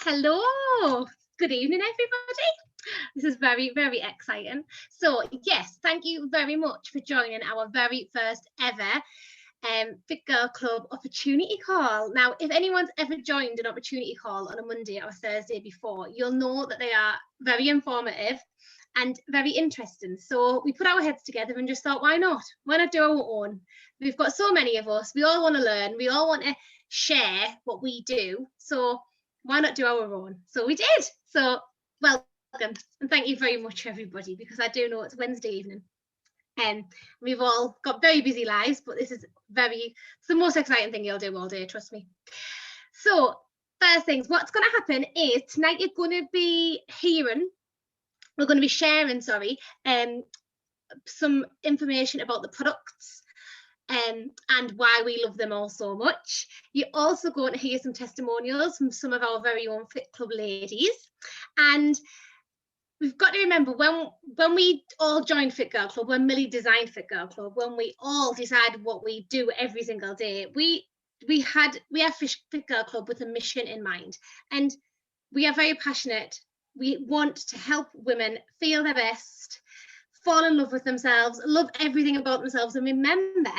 Hello, good evening, everybody. This is very, very exciting. So, yes, thank you very much for joining our very first ever FIT Girl Club opportunity call. Now, if anyone's ever joined an opportunity call on a Monday or a Thursday before, you'll know that they are very informative and very interesting. So we put our heads together and just thought, why not? Why not do our own? We've got so many of us. We all want to learn. We all want to share what we do. So why not do our own? So we did. So welcome and thank you very much, everybody, because I do know it's Wednesday evening. And we've all got very busy lives, but this is it's the most exciting thing you'll do all day, trust me. So first things, what's going to happen is tonight we're going to be sharing, some information about the products and why we love them all so much. You're also going to hear some testimonials from some of our very own FIT Club ladies. And we've got to remember when we all joined FIT Girl Club, when Millie designed FIT Girl Club, when we all decided what we do every single day, we have FIT Girl Club with a mission in mind, and we are very passionate. We want to help women feel their best, fall in love with themselves, love everything about themselves, and remember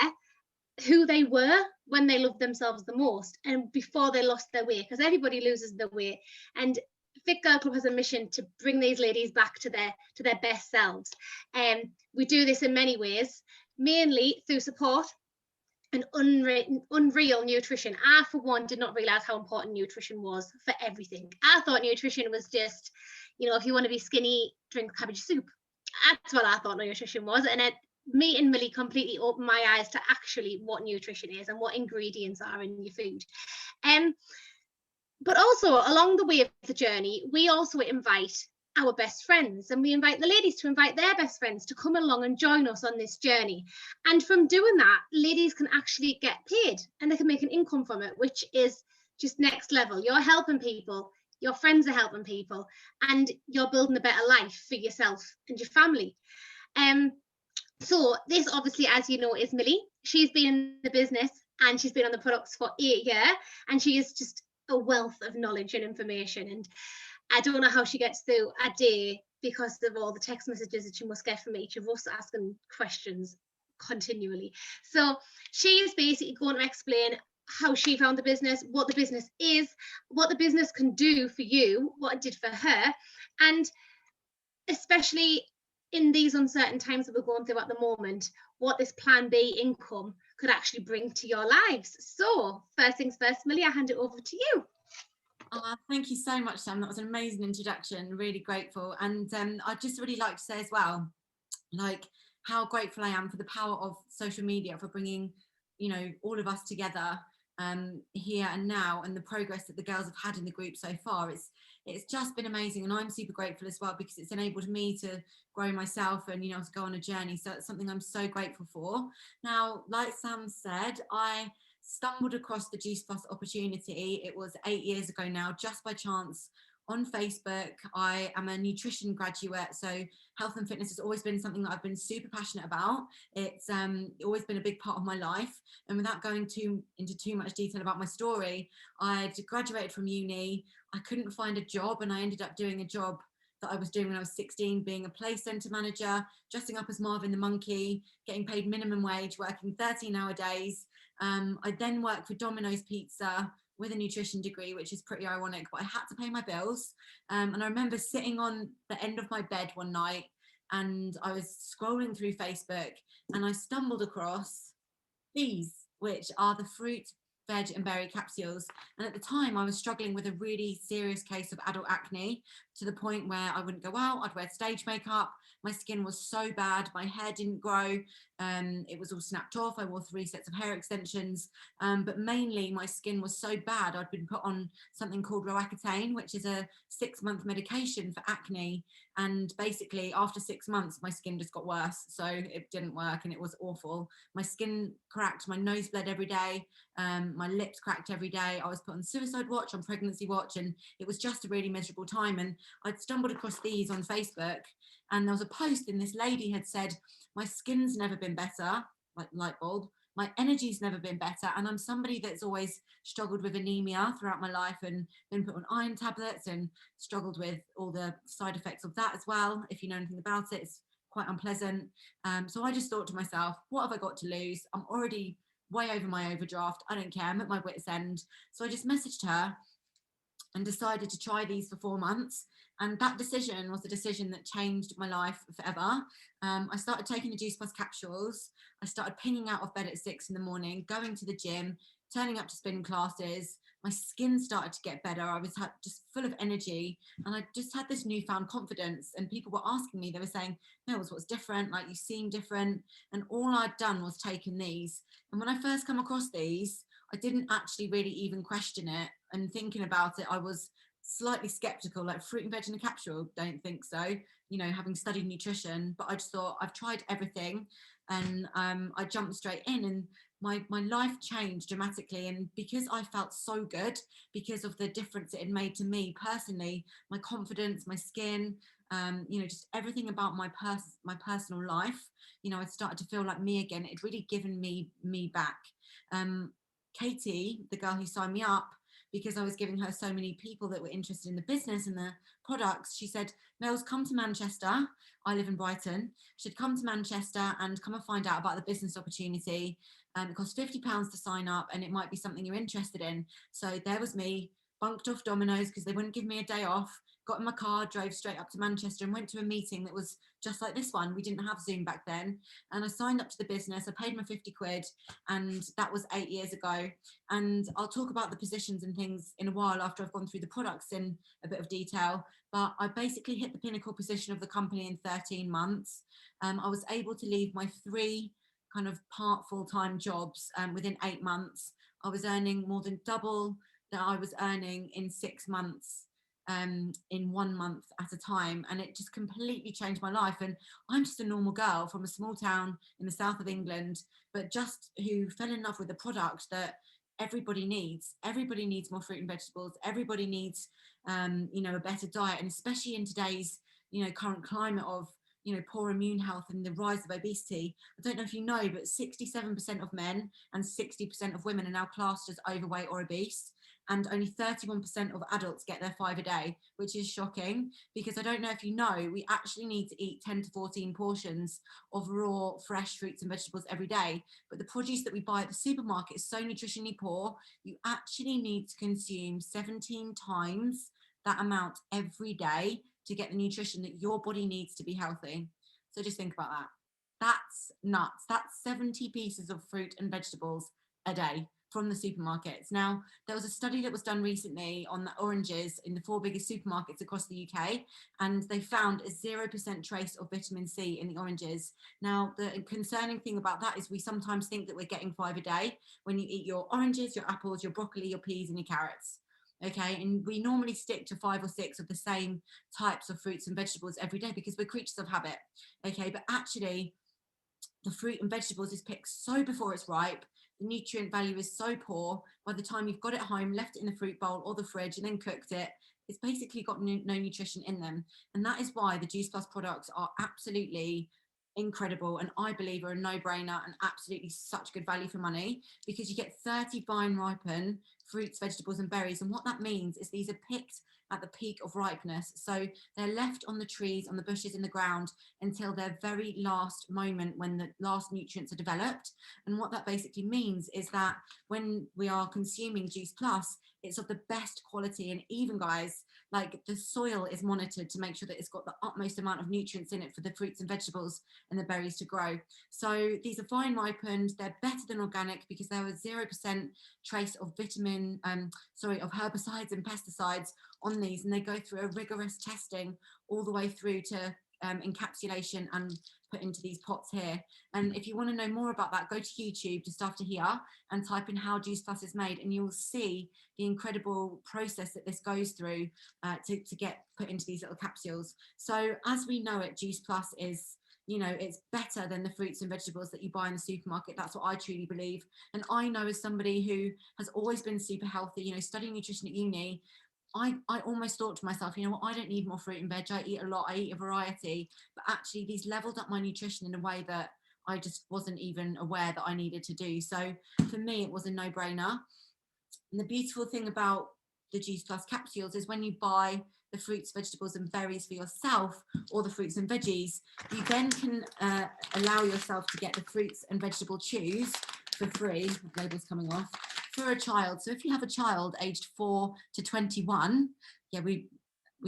who they were when they loved themselves the most and before they lost their way, because everybody loses their way. And FIT Girl Club has a mission to bring these ladies back to their best selves. We do this in many ways, mainly through support and unreal nutrition. I, for one, did not realize how important nutrition was for everything. I thought nutrition was just, if you want to be skinny, drink cabbage soup. That's what I thought nutrition was. And meeting Millie completely opened my eyes to actually what nutrition is and what ingredients are in your food. But also along the way of the journey, we also invite our best friends, and we invite the ladies to invite their best friends to come along and join us on this journey. And from doing that, ladies can actually get paid and they can make an income from it, which is just next level. You're helping people, your friends are helping people, and you're building a better life for yourself and your family. So this obviously, as you know, is Millie. She's been in the business and she's been on the products for 8 years, and she is just a wealth of knowledge and information. And I don't know how she gets through a day because of all the text messages that she must get from each of us asking questions continually. So she is basically going to explain how she found the business, what the business is, what the business can do for you, what it did for her, and especially in these uncertain times that we're going through at the moment, what this plan B income could actually bring to your lives. So first things first, Millie, I hand it over to you. Thank you so much, Sam. That was an amazing introduction. Really grateful. And I'd just really like to say as well, how grateful I am for the power of social media for bringing, all of us together here and now, and the progress that the girls have had in the group so far. It's just been amazing, and I'm super grateful as well because it's enabled me to grow myself and to go on a journey. So it's something I'm so grateful for. Now, like Sam said, I stumbled across the Juice Plus opportunity. It was 8 years ago now, just by chance, on Facebook. I am a nutrition graduate, so health and fitness has always been something that I've been super passionate about. It's always been a big part of my life. And without going into too much detail about my story, I'd graduated from uni. I couldn't find a job, and I ended up doing a job that I was doing when I was 16, being a play centre manager, dressing up as Marvin the Monkey, getting paid minimum wage, working 13-hour days. I then worked for Domino's Pizza with a nutrition degree, which is pretty ironic, but I had to pay my bills. And I remember sitting on the end of my bed one night, and I was scrolling through Facebook, and I stumbled across these, which are the fruit, veg and berry capsules. And at the time I was struggling with a really serious case of adult acne, to the point where I wouldn't go out, I'd wear stage makeup, my skin was so bad, my hair didn't grow, it was all snapped off, I wore 3 sets of hair extensions, but mainly my skin was so bad I'd been put on something called Roaccutane, which is a 6-month medication for acne, and basically after 6 months my skin just got worse, so it didn't work and it was awful. My skin cracked, my nose bled every day, my lips cracked every day, I was put on suicide watch, on pregnancy watch, and it was just a really miserable time. And I'd stumbled across these on Facebook, and there was a post, and this lady had said, my skin's never been better, like light bulb, my energy's never been better. And I'm somebody that's always struggled with anemia throughout my life and been put on iron tablets and struggled with all the side effects of that as well. If you know anything about it, it's quite unpleasant. So I just thought to myself, what have I got to lose? I'm already way over my overdraft. I don't care. I'm at my wit's end. So I just messaged her and decided to try these for 4 months. And that decision was the decision that changed my life forever. I started taking the Juice Plus capsules. I started pinging out of bed at 6 in the morning, going to the gym, turning up to spin classes. My skin started to get better. I was just full of energy, and I just had this newfound confidence. And people were asking me, they were saying, Mills, what's different? Like, you seem different. And all I'd done was taken these. And when I first come across these, I didn't actually really even question it. And thinking about it, I was slightly skeptical, like fruit and veg in a capsule, don't think so, you know, having studied nutrition. But I just thought, I've tried everything, and I jumped straight in, and my life changed dramatically. And because I felt so good, because of the difference it had made to me personally, my confidence, my skin, you know, just everything about my personal life, you know, I started to feel like me again. It had really given me back. Katie, the girl who signed me up, because I was giving her so many people that were interested in the business and the products, she said, Mel's, come to Manchester. I live in Brighton. She'd come to Manchester and come and find out about the business opportunity. It costs £50 to sign up, and it might be something you're interested in. So there was me, bunked off Domino's because they wouldn't give me a day off, got in my car, drove straight up to Manchester and went to a meeting that was just like this one. We didn't have Zoom back then. And I signed up to the business. I paid my 50 quid, and that was 8 years ago. And I'll talk about the positions and things in a while after I've gone through the products in a bit of detail. But I basically hit the pinnacle position of the company in 13 months. I was able to leave my 3 kind of part full-time jobs within 8 months. I was earning more than double that I was earning in 6 months, in 1 month at a time. And it just completely changed my life. And I'm just a normal girl from a small town in the south of England, but just who fell in love with a product that everybody needs. Everybody needs more fruit and vegetables. Everybody needs, you know, a better diet. And especially in today's, you know, current climate of, you know, poor immune health and the rise of obesity. I don't know if you know, but 67% of men and 60% of women are now classed as overweight or obese. And only 31% of adults get their 5 a day, which is shocking, because I don't know if you know, we actually need to eat 10 to 14 portions of raw, fresh fruits and vegetables every day. But the produce that we buy at the supermarket is so nutritionally poor, you actually need to consume 17 times that amount every day to get the nutrition that your body needs to be healthy. So just think about that. That's nuts. That's 70 pieces of fruit and vegetables a day from the supermarkets. Now, there was a study that was done recently on the oranges in the 4 biggest supermarkets across the UK, and they found a 0% trace of vitamin C in the oranges. Now, the concerning thing about that is we sometimes think that we're getting 5 a day when you eat your oranges, your apples, your broccoli, your peas, and your carrots. Okay, and we normally stick to 5 or 6 of the same types of fruits and vegetables every day because we're creatures of habit. Okay, but actually, the fruit and vegetables is picked so before it's ripe. The nutrient value is so poor. By the time you've got it home, left it in the fruit bowl or the fridge, and then cooked it, it's basically got no nutrition in them. And that is why the Juice Plus products are absolutely incredible, and I believe are a no-brainer and absolutely such good value for money, because you get 30 vine ripen fruits, vegetables and berries. And what that means is these are picked at the peak of ripeness. So they're left on the trees, on the bushes, in the ground until their very last moment when the last nutrients are developed. And what that basically means is that when we are consuming Juice Plus, it's of the best quality. And even, guys, like, the soil is monitored to make sure that it's got the utmost amount of nutrients in it for the fruits and vegetables and the berries to grow. So these are vine ripened. They're better than organic because there was 0% trace of of herbicides and pesticides on these, and they go through a rigorous testing all the way through to encapsulation and put into these pots here. And if you want to know more about that, go to YouTube just after here and type in how Juice Plus is made, and you'll see the incredible process that this goes through to get put into these little capsules. So as we know it, Juice Plus is, you know, it's better than the fruits and vegetables that you buy in the supermarket. That's what I truly believe. And I know, as somebody who has always been super healthy, you know, studying nutrition at uni, I almost thought to myself, you know what, I don't need more fruit and veg. I eat a lot, I eat a variety, but actually these leveled up my nutrition in a way that I just wasn't even aware that I needed to do. So for me, it was a no-brainer. And the beautiful thing about the Juice Plus capsules is when you buy the fruits, vegetables and berries for yourself, or the fruits and veggies, you then can allow yourself to get the fruits and vegetable chews for free. The label's coming off, for a child. So if you have a child aged 4 to 21, yeah, we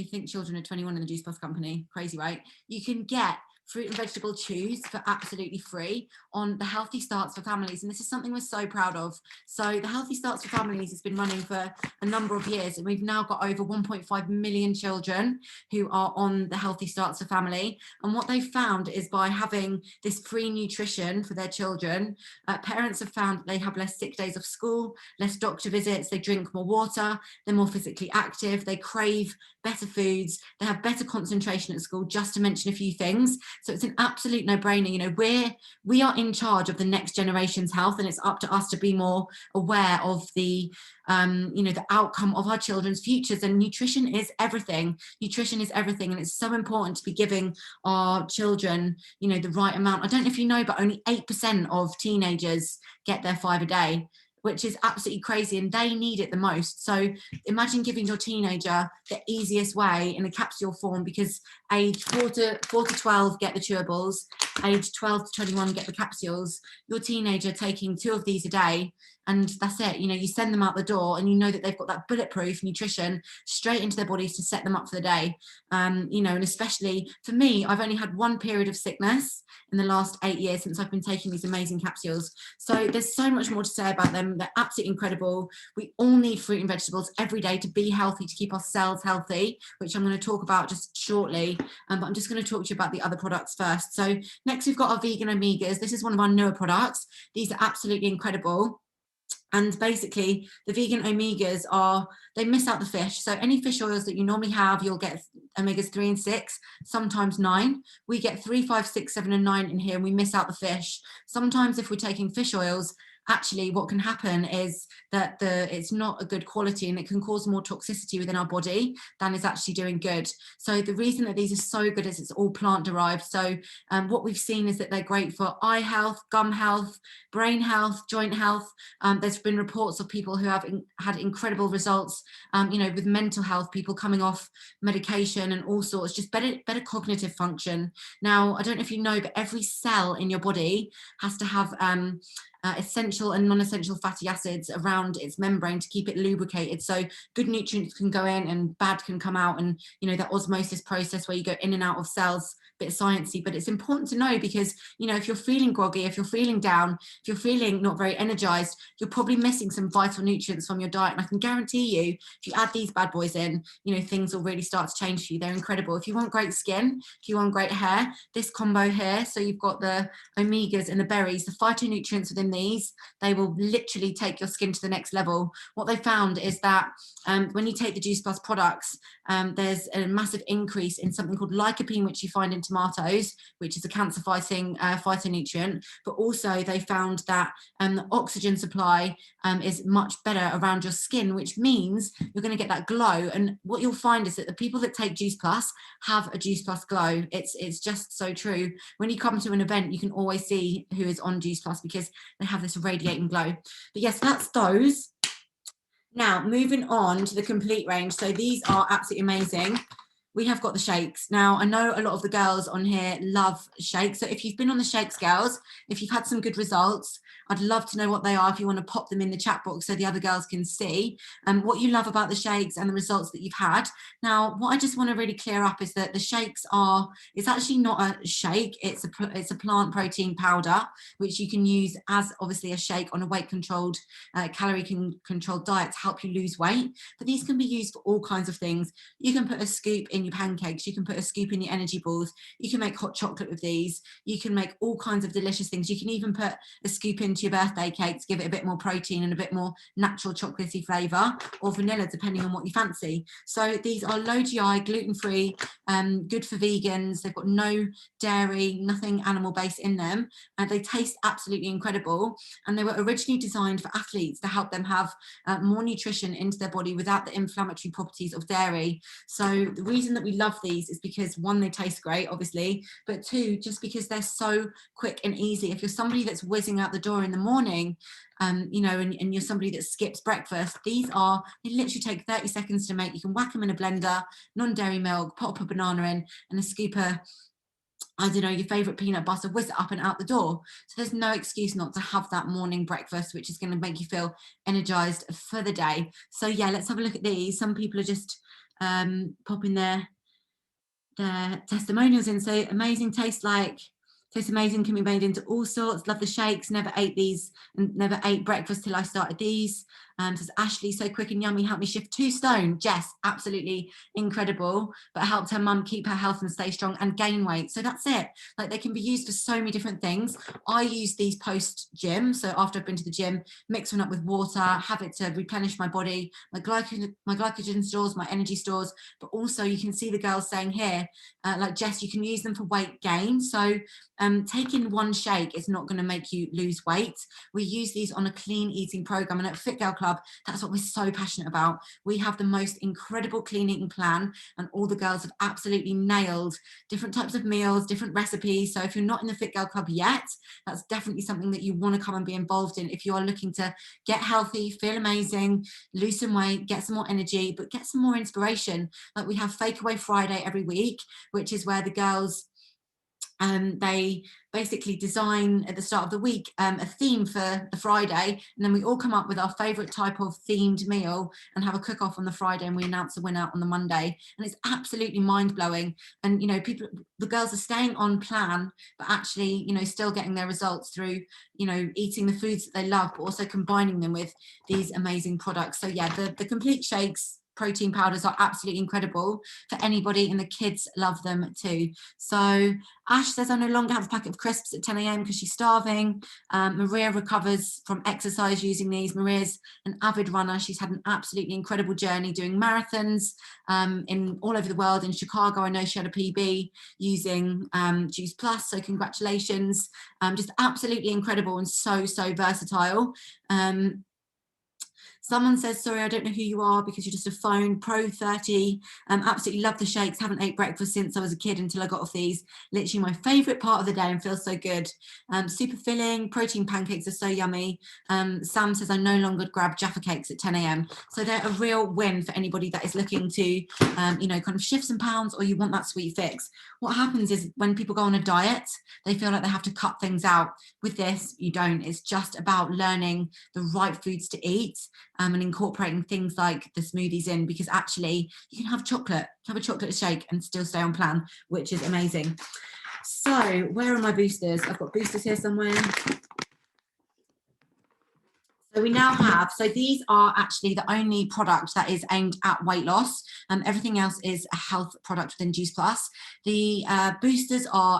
think children are 21 in the Juice Plus company. Crazy, right? You can get fruit and vegetable chews for absolutely free on the Healthy Starts for Families. And this is something we're so proud of. So the Healthy Starts for Families has been running for a number of years, and we've now got over 1.5 million children who are on the Healthy Starts for Family. And what they've found is by having this free nutrition for their children, parents have found they have less sick days of school, less doctor visits, they drink more water, they're more physically active, they crave better foods, they have better concentration at school, just to mention a few things. So it's an absolute no-brainer. You know, we are in charge of the next generation's health, and it's up to us to be more aware of the you know, the outcome of our children's futures. And nutrition is everything. Nutrition is everything, and it's so important to be giving our children, you know, the right amount. I don't know if you know, but only 8% of teenagers get their 5 a day, which is absolutely crazy, and they need it the most. So imagine giving your teenager the easiest way in a capsule form, because age 4 to 12 get the chewables, age 12 to 21 get the capsules. Your teenager taking 2 of these a day, and that's it. You know, you send them out the door and you know that they've got that bulletproof nutrition straight into their bodies to set them up for the day. You know, and especially for me, I've only had 1 period of sickness in the last 8 years since I've been taking these amazing capsules. So there's so much more to say about them. They're absolutely incredible. We all need fruit and vegetables every day to be healthy, to keep our cells healthy, which I'm going to talk about just shortly. But I'm just going to talk to you about the other products first. So next we've got our vegan omegas. This is one of our newer products. These are absolutely incredible. And basically the vegan omegas they miss out the fish. So any fish oils that you normally have, you'll get omegas 3 and 6, sometimes 9. We get 3, 5, 6, 7 and 9 in here, and we miss out the fish. Sometimes if we're taking fish oils, actually what can happen is that it's not a good quality, and it can cause more toxicity within our body than is actually doing good. So the reason that these are so good is it's all plant derived. So what we've seen is that they're great for eye health, gum health, brain health, joint health. There's been reports of people who have had incredible results, you know, with mental health, people coming off medication and all sorts, just better cognitive function. Now, I don't know if you know, but every cell in your body has to have essential and non-essential fatty acids around its membrane to keep it lubricated, so good nutrients can go in and bad can come out, and you know, that osmosis process where you go in and out of cells, bit sciencey, but it's important to know, because you know, if you're feeling groggy, if you're feeling down, if you're feeling not very energized, you're probably missing some vital nutrients from your diet. And I can guarantee you, if you add these bad boys in, you know, things will really start to change for you. They're incredible. If you want great skin, if you want great hair, this combo here, so you've got the omegas and the berries, the phytonutrients within these, they will literally take your skin to the next level. What they found is that when you take the Juice Plus products, there's a massive increase in something called lycopene, which you find in tomatoes, which is a cancer fighting phytonutrient. But also they found that the oxygen supply is much better around your skin, which means you're going to get that glow. And what you'll find is that the people that take Juice Plus have a Juice Plus glow. It's just so true. When you come to an event, you can always see who is on Juice Plus, because they have this radiating glow. But yes, that's those. Now, moving on to the complete range. So these are absolutely amazing. We have got the shakes. Now, I know a lot of the girls on here love shakes. So if you've been on the shakes, girls, if you've had some good results, I'd love to know what they are if you want to pop them in the chat box so the other girls can see what you love about the shakes and the results that you've had. Now, what I just want to really clear up is that the shakes it's actually not a shake, it's a plant protein powder, which you can use as obviously a shake on a weight controlled, calorie controlled diet to help you lose weight. But these can be used for all kinds of things. You can put a scoop in your pancakes, you can put a scoop in your energy balls, you can make hot chocolate with these, you can make all kinds of delicious things. You can even put a scoop into your birthday cake to give it a bit more protein and a bit more natural chocolatey flavour, or vanilla, depending on what you fancy. So these are low GI, gluten-free, good for vegans. They've got no dairy, nothing animal based in them, and they taste absolutely incredible. And they were originally designed for athletes to help them have more nutrition into their body without the inflammatory properties of dairy. So the reason reason that we love these is because, one, they taste great, obviously, but two, just because they're so quick and easy. If you're somebody that's whizzing out the door in the morning, you know, and you're somebody that skips breakfast, they literally take 30 seconds to make. You can whack them in a blender, non-dairy milk, pop a banana in, and a scoop of, I don't know, your favourite peanut butter, whiz it up and out the door. So there's no excuse not to have that morning breakfast, which is going to make you feel energised for the day. So yeah, let's have a look at these. Some people are just popping their testimonials in. So amazing, tastes amazing, can be made into all sorts. Love the shakes, never ate these and never ate breakfast till I started these. Says Ashley, so quick and yummy, helped me shift 2 stone. Jess, absolutely incredible, but helped her mum keep her health and stay strong and gain weight. So that's it. Like, they can be used for so many different things. I use these post gym, so after I've been to the gym, mix one up with water, have it to replenish my body, my glycogen stores, my energy stores. But also you can see the girls saying here, like Jess, you can use them for weight gain. So taking one shake is not going to make you lose weight. We use these on a clean eating program, and at Fit Girl Club, that's what we're so passionate about. We have the most incredible clean eating plan, and all the girls have absolutely nailed different types of meals, different recipes. So if you're not in the Fit Girl Club yet, that's definitely something that you want to come and be involved in if you are looking to get healthy, feel amazing, lose some weight, get some more energy, but get some more inspiration. Like, we have Fake Away Friday every week, which is where the girls they basically design at the start of the week a theme for the Friday, and then we all come up with our favourite type of themed meal and have a cook-off on the Friday, and we announce the winner on the Monday. And it's absolutely mind-blowing. And, you know, the girls are staying on plan, but actually, you know, still getting their results through, you know, eating the foods that they love, but also combining them with these amazing products. So yeah, the complete shakes, protein powders are absolutely incredible for anybody, and the kids love them too. So Ash says, I no longer have a packet of crisps at 10 a.m. because she's starving. Maria recovers from exercise using these. Maria's an avid runner. She's had an absolutely incredible journey doing marathons in all over the world. In Chicago, I know she had a PB using Juice Plus, so congratulations. Just absolutely incredible and so versatile. Someone says, sorry, I don't know who you are because you're just a phone. Pro 30, absolutely love the shakes. Haven't ate breakfast since I was a kid until I got off these. Literally my favourite part of the day and feels so good. Super filling, protein pancakes are so yummy. Sam says, I no longer grab Jaffa cakes at 10 a.m. So they're a real win for anybody that is looking to, you know, kind of shift some pounds, or you want that sweet fix. What happens is when people go on a diet, they feel like they have to cut things out. With this, you don't. It's just about learning the right foods to eat. And incorporating things like the smoothies in, because actually you can have a chocolate shake and still stay on plan, which is amazing. So where are my boosters? I've got boosters here somewhere. So we now have, so these are actually the only product that is aimed at weight loss. Everything else is a health product within Juice Plus. The boosters are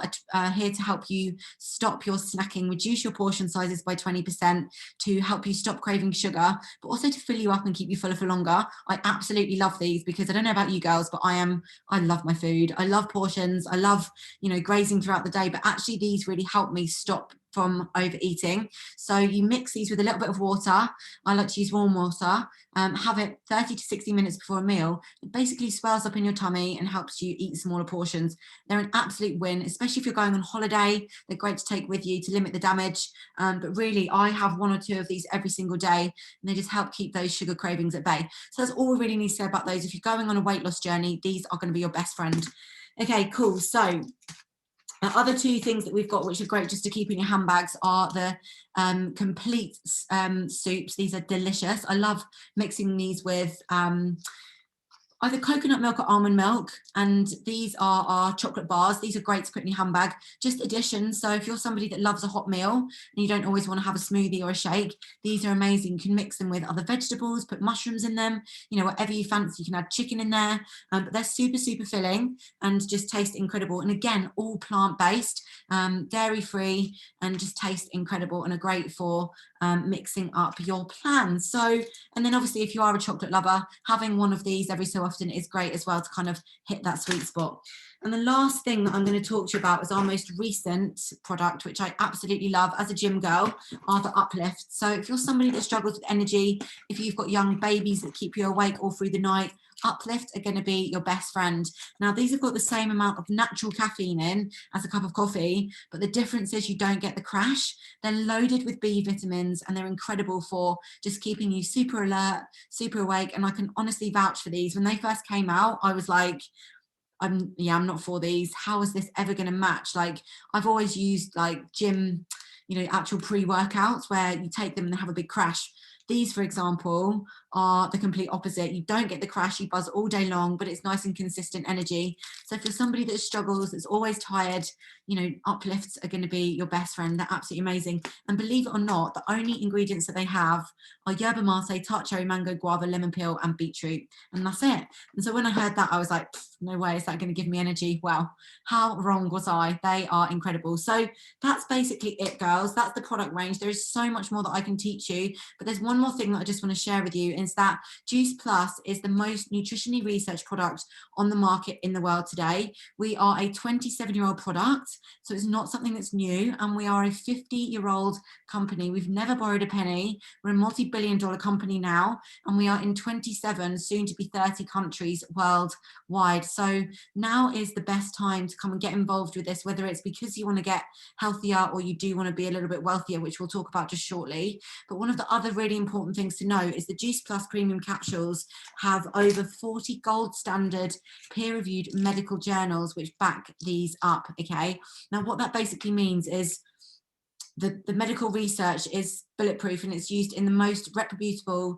here to help you stop your snacking, reduce your portion sizes by 20%, to help you stop craving sugar, but also to fill you up and keep you fuller for longer. I absolutely love these because I don't know about you girls, but I love my food. I love portions. I love, you know, grazing throughout the day, but actually these really help me stop from overeating. So you mix these with a little bit of water. I like to use warm water. Have it 30 to 60 minutes before a meal. It basically swells up in your tummy and helps you eat smaller portions. They're an absolute win, especially if you're going on holiday. They're great to take with you to limit the damage. But really, I have 1 or 2 of these every single day, and they just help keep those sugar cravings at bay. So that's all we really need to say about those. If you're going on a weight loss journey, these are going to be your best friend. Okay, cool. So other 2 things that we've got, which are great just to keep in your handbags, are the complete soups. These are delicious. I love mixing these with either coconut milk or almond milk, and these are our chocolate bars. These are great to put in your handbag, just additions. So if you're somebody that loves a hot meal and you don't always want to have a smoothie or a shake, these are amazing. You can mix them with other vegetables, put mushrooms in them, you know, whatever you fancy. You can add chicken in there, but they're super filling and just taste incredible. And again, all plant-based, dairy-free, and just taste incredible and are great for mixing up your plans. So, and then obviously if you are a chocolate lover, having one of these every so often is great as well to kind of hit that sweet spot. And the last thing that I'm going to talk to you about is our most recent product, which I absolutely love as a gym girl, are the Uplift. So if you're somebody that struggles with energy, if you've got young babies that keep you awake all through the night, Uplift are going to be your best friend. Now, these have got the same amount of natural caffeine in as a cup of coffee, but the difference is you don't get the crash. They're loaded with B vitamins and they're incredible for just keeping you super alert, super awake. And I can honestly vouch for these. When they first came out, I was like, I'm not for these. How is this ever going to match? Like, I've always used like gym, you know, actual pre-workouts where you take them and they have a big crash. These, for example, are the complete opposite. You don't get the crash, you buzz all day long, but it's nice and consistent energy. So for somebody that struggles, that's always tired, you know, Uplifts are going to be your best friend. They're absolutely amazing. And believe it or not, the only ingredients that they have are yerba mate, tart cherry, mango, guava, lemon peel, and beetroot. And that's it. And so when I heard that, I was like, no way is that going to give me energy. Well, how wrong was I? They are incredible. So that's basically it, girls. That's the product range. There is so much more that I can teach you, but there's one more thing that I just want to share with you, is that Juice Plus is the most nutritionally researched product on the market in the world today. We are a 27-year-old product, so it's not something that's new, and we are a 50-year-old company. We've never borrowed a penny. We're a multi-billion-dollar company now, and we are in 27, soon to be 30 countries worldwide. So now is the best time to come and get involved with this, whether it's because you want to get healthier or you do want to be a little bit wealthier, which we'll talk about just shortly. But one of the other really important things to know is the Juice Plus premium capsules have over 40 gold standard peer-reviewed medical journals which back these up. Okay, now what that basically means is the medical research is bulletproof and it's used in the most reputable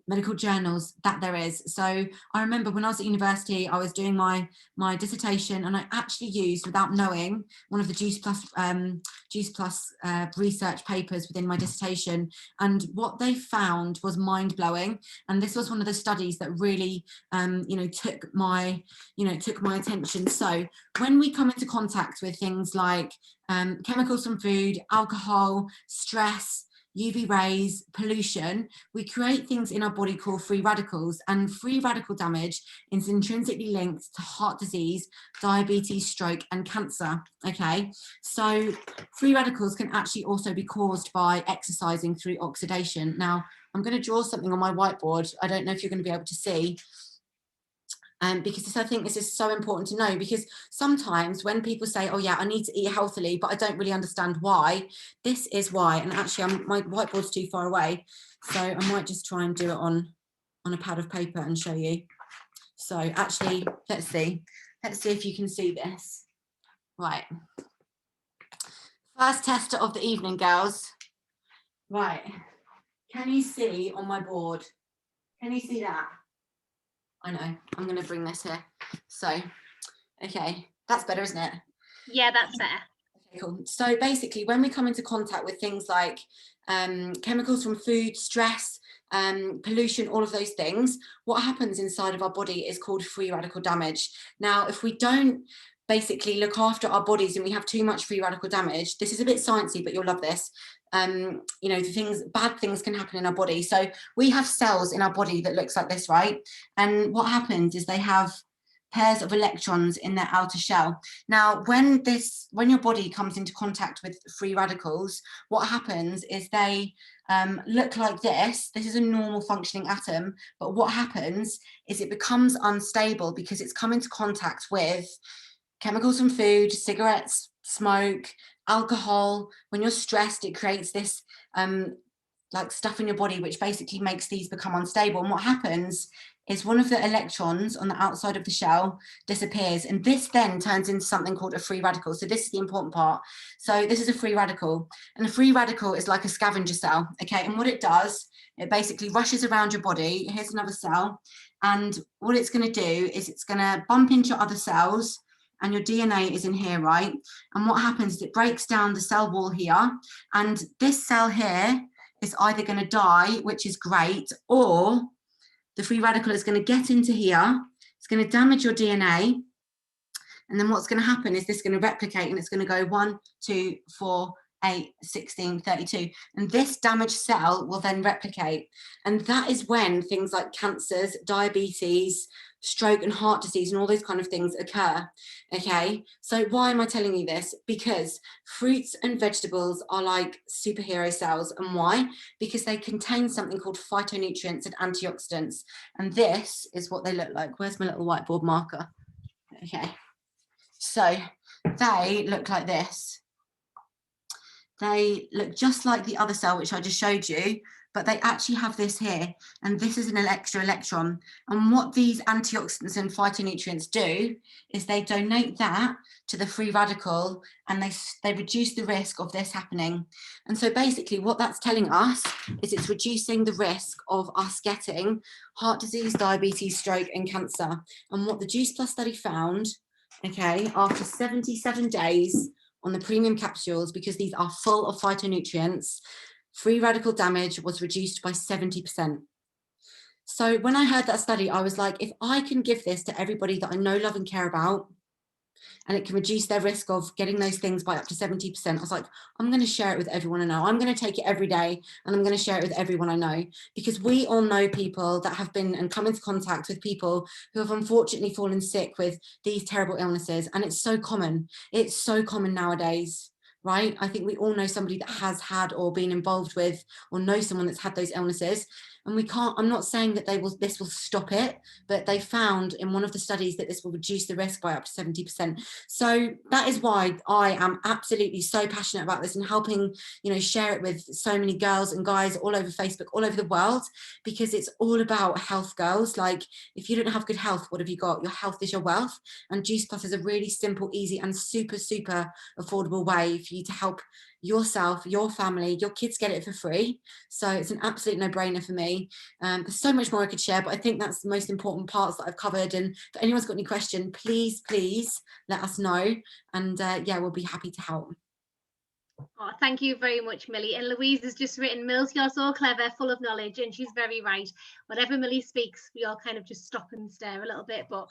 medical journals that there is. So I remember when I was at university, I was doing my dissertation, and I actually used, without knowing, one of the Juice Plus research papers within my dissertation, and what they found was mind-blowing. And this was one of the studies that really took my attention. So when we come into contact with things like chemicals from food, alcohol, stress, UV rays, pollution, we create things in our body called free radicals, and free radical damage is intrinsically linked to heart disease, diabetes, stroke, and cancer. Okay, so free radicals can actually also be caused by exercising through oxidation. Now, I'm going to draw something on my whiteboard. I don't know if you're going to be able to see. Because I think this is so important to know, because sometimes when people say, oh yeah, I need to eat healthily, but I don't really understand why, this is why. And actually my whiteboard's too far away, so I might just try and do it on a pad of paper and show you. So actually, let's see if you can see this. Right, first tester of the evening, girls. Right, can you see on my board? Can you see that? I know, I'm going to bring this here. So, okay, that's better, isn't it? Yeah, that's better. Okay, cool. So basically, when we come into contact with things like chemicals from food, stress, pollution, all of those things, what happens inside of our body is called free radical damage. Now, if we don't basically look after our bodies and we have too much free radical damage, this is a bit sciencey, but you'll love this. Bad things can happen in our body. So we have cells in our body that looks like this, right? And what happens is they have pairs of electrons in their outer shell. Now, when your body comes into contact with free radicals, what happens is they look like this. This is a normal functioning atom, but what happens is it becomes unstable because it's come into contact with chemicals from food, cigarettes, smoke, alcohol. When you're stressed, it creates this like stuff in your body which basically makes these become unstable. And what happens is one of the electrons on the outside of the shell disappears, and this then turns into something called a free radical. So this is the important part. So this is a free radical, and a free radical is like a scavenger cell. Okay, and what it does, it basically rushes around your body. Here's another cell, and what it's going to do is it's going to bump into other cells, and your DNA is in here, right? And what happens is it breaks down the cell wall here, and this cell here is either going to die, which is great, or the free radical is going to get into here, it's going to damage your DNA, and then what's going to happen is this is going to replicate, and it's going to go 1, 2, 4, 8, 16, 32. And this damaged cell will then replicate. And that is when things like cancers, diabetes, stroke and heart disease and all those kind of things occur. Okay, so why am I telling you this? Because fruits and vegetables are like superhero cells. And why? Because they contain something called phytonutrients and antioxidants. And this is what they look like. Where's my little whiteboard marker? Okay, so they look like this. They look just like the other cell, which I just showed you, but they actually have this here, and this is an extra electron. And what these antioxidants and phytonutrients do is they donate that to the free radical, and they reduce the risk of this happening. And so basically what that's telling us is it's reducing the risk of us getting heart disease, diabetes, stroke and cancer. And what the Juice Plus study found, okay, after 77 days on the premium capsules, because these are full of phytonutrients, free radical damage was reduced by 70%. So when I heard that study, I was like, if I can give this to everybody that I know, love and care about, and it can reduce their risk of getting those things by up to 70%, I was like, I'm going to share it with everyone I know. I'm going to take it every day, and I'm going to share it with everyone I know, because we all know people that have been and come into contact with people who have unfortunately fallen sick with these terrible illnesses. And it's so common. It's so common nowadays, right? I think we all know somebody that has had or been involved with or know someone that's had those illnesses. And we can't, I'm not saying that this will stop it, but they found in one of the studies that this will reduce the risk by up to 70%. So that is why I am absolutely so passionate about this and helping, you know, share it with so many girls and guys all over Facebook, all over the world, because it's all about health, girls. Like, if you don't have good health, what have you got? Your health is your wealth. And Juice Plus is a really simple, easy and super, super affordable way for you to help yourself, your family, your kids get it for free. So it's an absolute no-brainer for me. There's so much more I could share, but I think that's the most important parts that I've covered. And if anyone's got any question, please let us know, and yeah, we'll be happy to help. Oh, thank you very much, Millie. And Louise has just written, Mills, you're so clever, full of knowledge, and she's very right. Whenever Millie speaks, we all kind of just stop and stare a little bit, but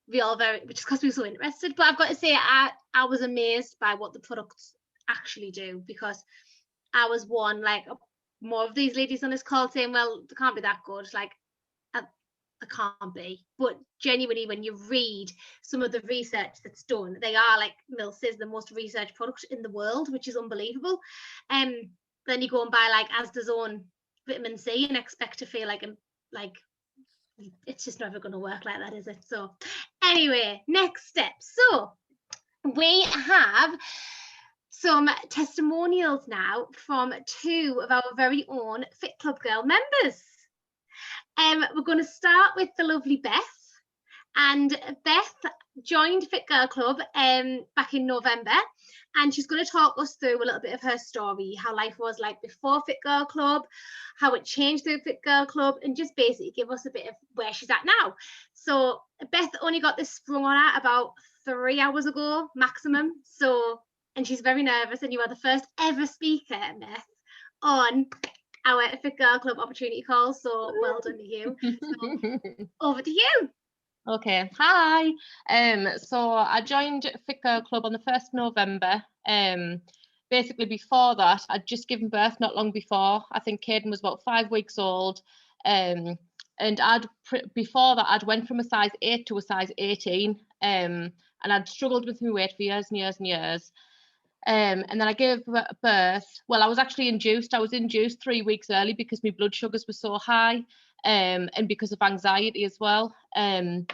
we all just because we're so interested. But I've got to say, I was amazed by what the products actually do, because I was one, like, more of these ladies on this call saying, well, they can't be that good. Like, they can't be. But genuinely, when you read some of the research that's done, they are, like Mill says, the most researched product in the world, which is unbelievable. Then you go and buy like Asda's own vitamin C and expect to feel like it's just never going to work like that, is it? So anyway, next step. So we have some testimonials now from 2 of our very own Fit Club Girl members. We're going to start with the lovely Beth. And Beth joined Fit Girl Club back in November, and she's going to talk us through a little bit of her story, how life was like before Fit Girl Club, how it changed through Fit Girl Club, and just basically give us a bit of where she's at now. So Beth only got this sprung on her about 3 hours ago maximum, and she's very nervous, and you are the first ever speaker, Beth, on our Fit Girl Club opportunity call, so well done to you. So, over to you. Okay, hi. So I joined Fit Girl Club on the 1st November. Basically before that, I'd just given birth not long before. I think Caden was about 5 weeks old. And before that, I'd went from a size 8 to a size 18. And I'd struggled with my weight for years and years and years. And then I gave birth. Well, I was actually induced. I was induced 3 weeks early because my blood sugars were so high, and because of anxiety as well. And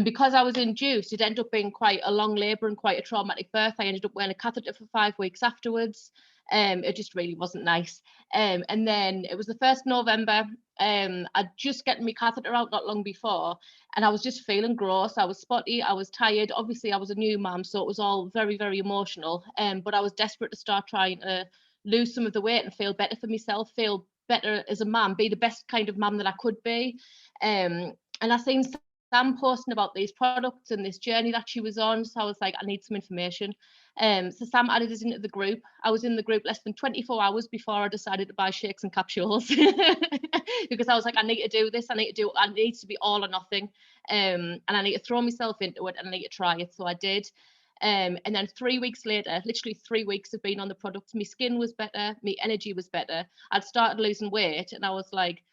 because I was induced, it ended up being quite a long labour and quite a traumatic birth. I ended up wearing a catheter for 5 weeks afterwards. It just really wasn't nice. And then it was the 1st November. I'd just gotten my catheter out not long before, and I was just feeling gross. I was spotty, I was tired. Obviously, I was a new mum, so it was all very, very emotional. But I was desperate to start trying to lose some of the weight and feel better for myself, feel better as a mum, be the best kind of mum that I could be. And I seen Sam posting about these products and this journey that she was on, so I was like, I need some information. So Sam added us into the group. I was in the group less than 24 hours before I decided to buy shakes and capsules because I was like, I need to do this. I need to be all or nothing, and I need to throw myself into it, and I need to try it. So I did. And then 3 weeks later, literally 3 weeks of being on the product, my skin was better, my energy was better. I'd started losing weight, and I was like,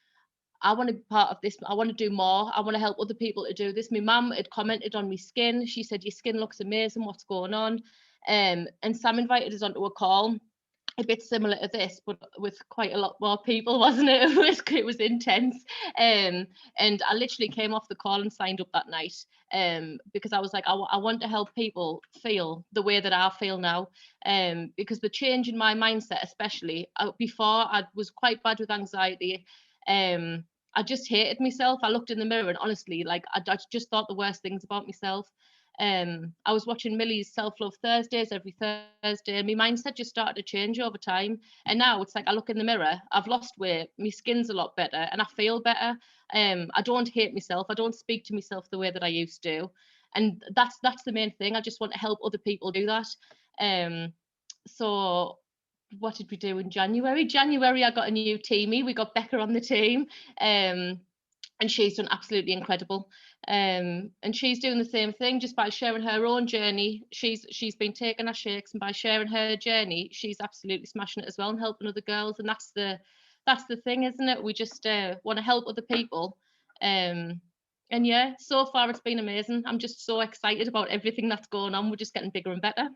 I want to be part of this. I want to do more. I want to help other people to do this. My mum had commented on my skin. She said, your skin looks amazing. What's going on? And Sam invited us onto a call, a bit similar to this, but with quite a lot more people, wasn't it? It was intense. And I literally came off the call and signed up that night, because I was like, I want to help people feel the way that I feel now. Because the change in my mindset, especially before, I was quite bad with anxiety. I just hated myself. I looked in the mirror and honestly, like, I just thought the worst things about myself. I was watching Millie's Self-Love Thursdays every Thursday, and my mindset just started to change over time. And now it's like I look in the mirror, I've lost weight, my skin's a lot better, and I feel better. I don't hate myself. I don't speak to myself the way that I used to. And that's the main thing. I just want to help other people do that. So what did we do in January? January, I got a new teamie. We got Becca on the team. And she's done absolutely incredible. And she's doing the same thing, just by sharing her own journey. She's been taking her shakes, and by sharing her journey, she's absolutely smashing it as well and helping other girls. And that's the thing, isn't it? We just want to help other people. And yeah, so far it's been amazing. I'm just so excited about everything that's going on. We're just getting bigger and better.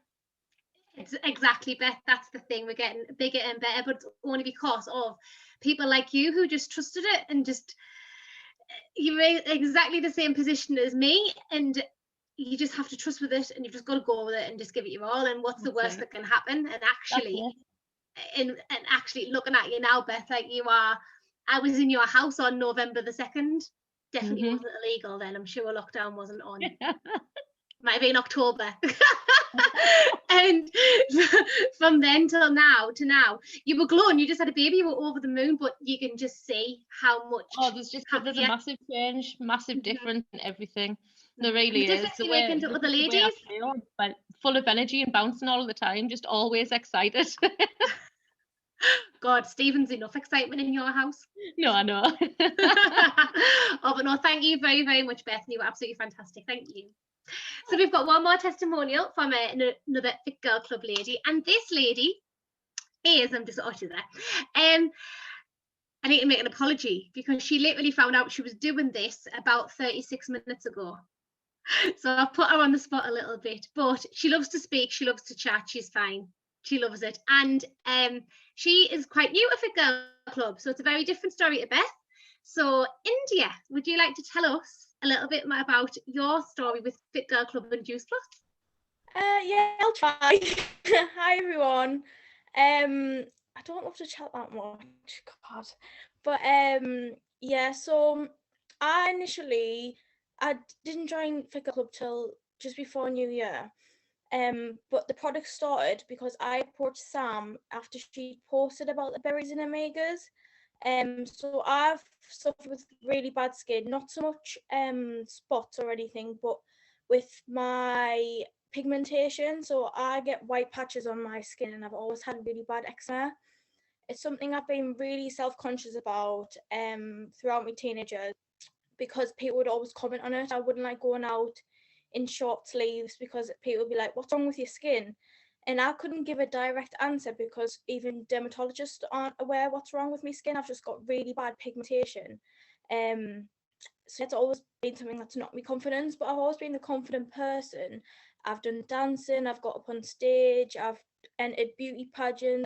It's exactly, Beth, that's the thing. We're getting bigger and better, but only because of people like you who just trusted it, and just, you're in exactly the same position as me, and you just have to trust with it, and you've just got to go with it and just give it your all. And what's the worst that can happen? And actually looking at you now, Beth, like you are, I was in your house on November the 2nd. Definitely wasn't illegal then. I'm sure lockdown wasn't on. Might have been October. And from then till now to now, you were glowing. You just had a baby, you were over the moon, but you can just see how much. There's a massive change, massive difference in everything. There really is. The way into other ladies, but full of energy and bouncing all the time, just always excited. God, Stephen's enough excitement in your house. No, I know. Oh, but no, thank you very, very much, Beth. You were absolutely fantastic. Thank you. So we've got one more testimonial from another Fit Girl Club lady, and this lady is, she's there. I need to make an apology, because she literally found out she was doing this about 36 minutes ago. So I've put her on the spot a little bit, but she loves to speak, she loves to chat, she's fine. She loves it. And she is quite new to Fit Girl Club, so it's a very different story to Beth. So India, would you like to tell us a little bit more about your story with Fit Girl Club and Juice Plus? Yeah, I'll try. Hi everyone. I don't love to chat that much, God. But yeah, so I didn't join Fit Girl Club till just before New Year. But the product started because I approached Sam after she posted about the berries and omegas. So I've suffered with really bad skin, not so much spots or anything, but with my pigmentation. So I get white patches on my skin, and I've always had really bad eczema. It's something I've been really self-conscious about throughout my teenage years, because people would always comment on it. I wouldn't like going out in short sleeves because people would be like, what's wrong with your skin? And I couldn't give a direct answer, because even dermatologists aren't aware what's wrong with my skin. I've just got really bad pigmentation. So it's always been something that's not me confidence, but I've always been a confident person. I've done dancing, I've got up on stage, I've entered beauty pageant,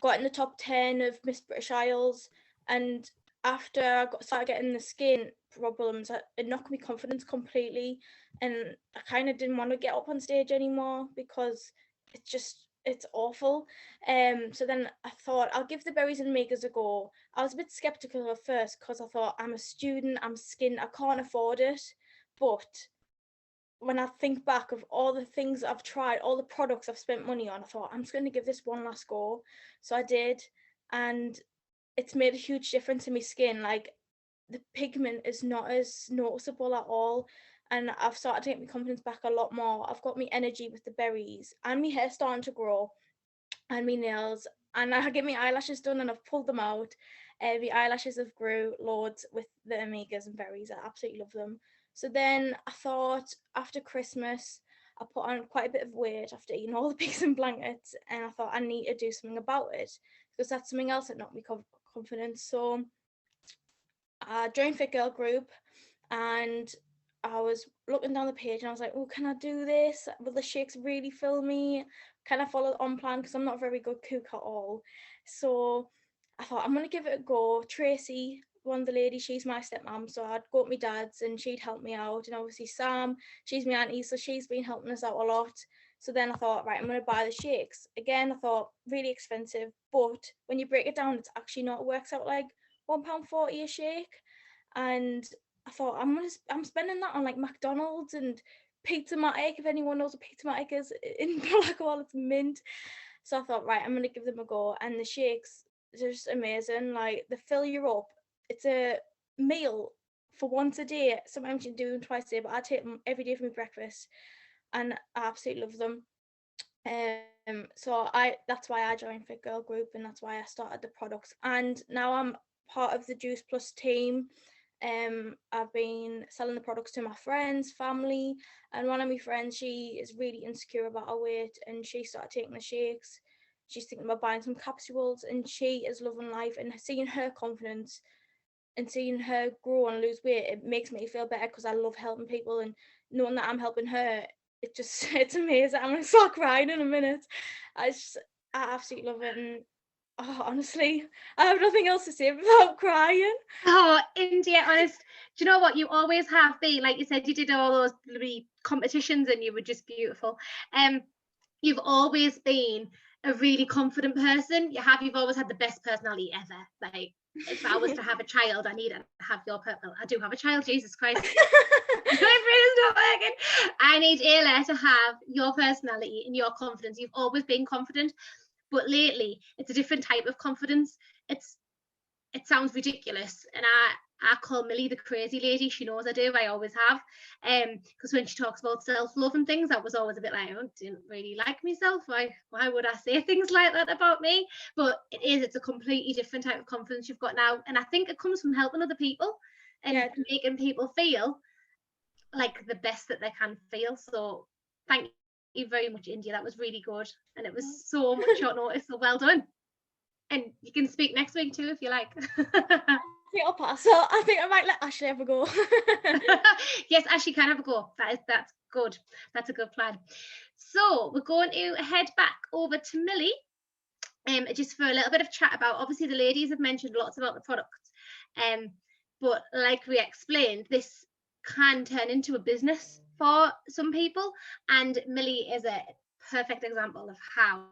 got in the top 10 of Miss British Isles, and after I started getting the skin problems, it knocked my confidence completely, and I kind of didn't want to get up on stage anymore because it's awful. So then I thought I'll give the berries and omegas a go. I was a bit skeptical at first because I thought, I'm a student, I'm skint, I can't afford it. But when I think back of all the things I've tried, all the products I've spent money on, I thought, I'm just going to give this one last go. So I did, and it's made a huge difference in my skin. Like, the pigment is not as noticeable at all, and I've started to get my confidence back a lot more. I've got my energy with the berries, and my hair starting to grow, and my nails, and I get my eyelashes done, and I've pulled them out. The eyelashes have grew loads with the omegas and berries. I absolutely love them. So then I thought, after Christmas, I put on quite a bit of weight after eating all the pigs and blankets, and I thought I need to do something about it, because that's something else that knocked me confidence. So I joined Fit Girl group, and I was looking down the page and I was like, oh, can I do this? Will the shakes really fill me? Can I follow on plan? Because I'm not a very good cook at all. So I thought, I'm going to give it a go. Tracy, one of the ladies, she's my stepmom, so I'd go to my dad's and she'd help me out. And obviously Sam, she's my auntie, so she's been helping us out a lot. So then I thought, right, I'm going to buy the shakes. Again, I thought, really expensive, but when you break it down, it's actually not, it works out like £1.40 a shake. And I thought, I'm spending that on like McDonald's and Pizza-Matic, if anyone knows what Pizza-Matic is in Blackwall, it's mint. So I thought, right, I'm going to give them a go. And the shakes, they're just amazing. Like, they fill you up. It's a meal for once a day. Sometimes you do them twice a day, but I take them every day for my breakfast. And I absolutely love them. So that's why I joined Fit Girl group, and that's why I started the products. And now I'm part of the Juice Plus team. I've been selling the products to my friends, family, and one of my friends, she is really insecure about her weight, and she started taking the shakes. She's thinking about buying some capsules, and she is loving life. And seeing her confidence and seeing her grow and lose weight, it makes me feel better, because I love helping people, and knowing that I'm helping her, it's amazing. I'm gonna start crying in a minute. I absolutely love it, and honestly, I have nothing else to say without crying. Oh, India, honest, do you know what? You always have been, like you said, you did all those bloody competitions and you were just beautiful. You've always been a really confident person. You've always had the best personality ever. Like, if I was to have a child, I need to have your purple. I do have a child, Jesus Christ. My brain is not working. I need Ayla to have your personality and your confidence. You've always been confident, but lately it's a different type of confidence. It sounds ridiculous, and I call Millie the crazy lady. She knows I do. I always have. Because when she talks about self-love and things, I was always a bit like, I didn't really like myself. Why would I say things like that about me? But it's a completely different type of confidence you've got now, and I think it comes from helping other people and making people feel like the best that they can feel. So thank you very much, India. That was really good, and it was so much short notice. So well done. And you can speak next week too if you like. I think I'll pass. So I think I might let Ashley have a go. Yes, Ashley can have a go. That's good. That's a good plan. So we're going to head back over to Millie, just for a little bit of chat about. Obviously, the ladies have mentioned lots about the products, but like we explained, this can turn into a business for some people, and Millie is a perfect example of how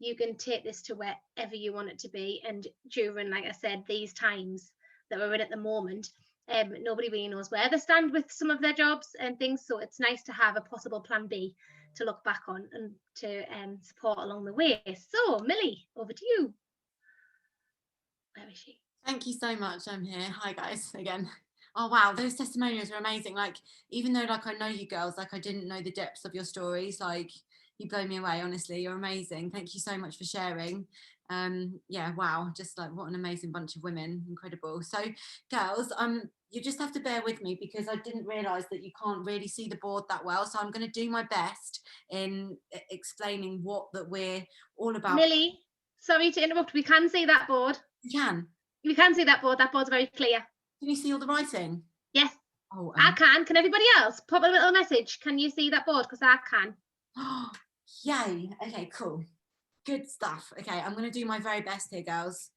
you can take this to wherever you want it to be. And during, like I said, these times that we're in at the moment, nobody really knows where they stand with some of their jobs and things, so it's nice to have a possible plan B to look back on and to support along the way. So Millie, over to you. Where is she? Thank you so much. I'm here. Hi guys again. Oh wow, those testimonials are amazing. Like, even though like I know you girls, like I didn't know the depths of your stories. Like, you blow me away, honestly. You're amazing. Thank you so much for sharing. Yeah, wow, just like what an amazing bunch of women. Incredible. So girls, you just have to bear with me because I didn't realize that you can't really see the board that well, so I'm going to do my best in explaining what that we're all about. Millie, sorry to interrupt, we can see that board. You can? We can see that board. That board's very clear. Can you see all the writing? Yes. Oh, I can. Can everybody else? Pop a little message. Can you see that board? Because I can. Yay. Okay, cool. Good stuff. Okay, I'm going to do my very best here, girls.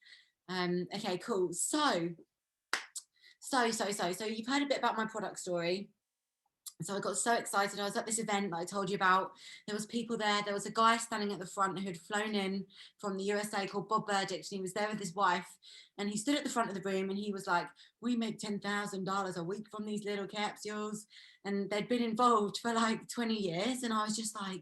Okay, cool. So you've heard a bit about my product story. So I got so excited. I was at this event that I told you about. There was people there. There was a guy standing at the front who had flown in from the USA called Bob Burdick, and he was there with his wife. And he stood at the front of the room and he was like, we make $10,000 a week from these little capsules. And they'd been involved for like 20 years. And I was just like,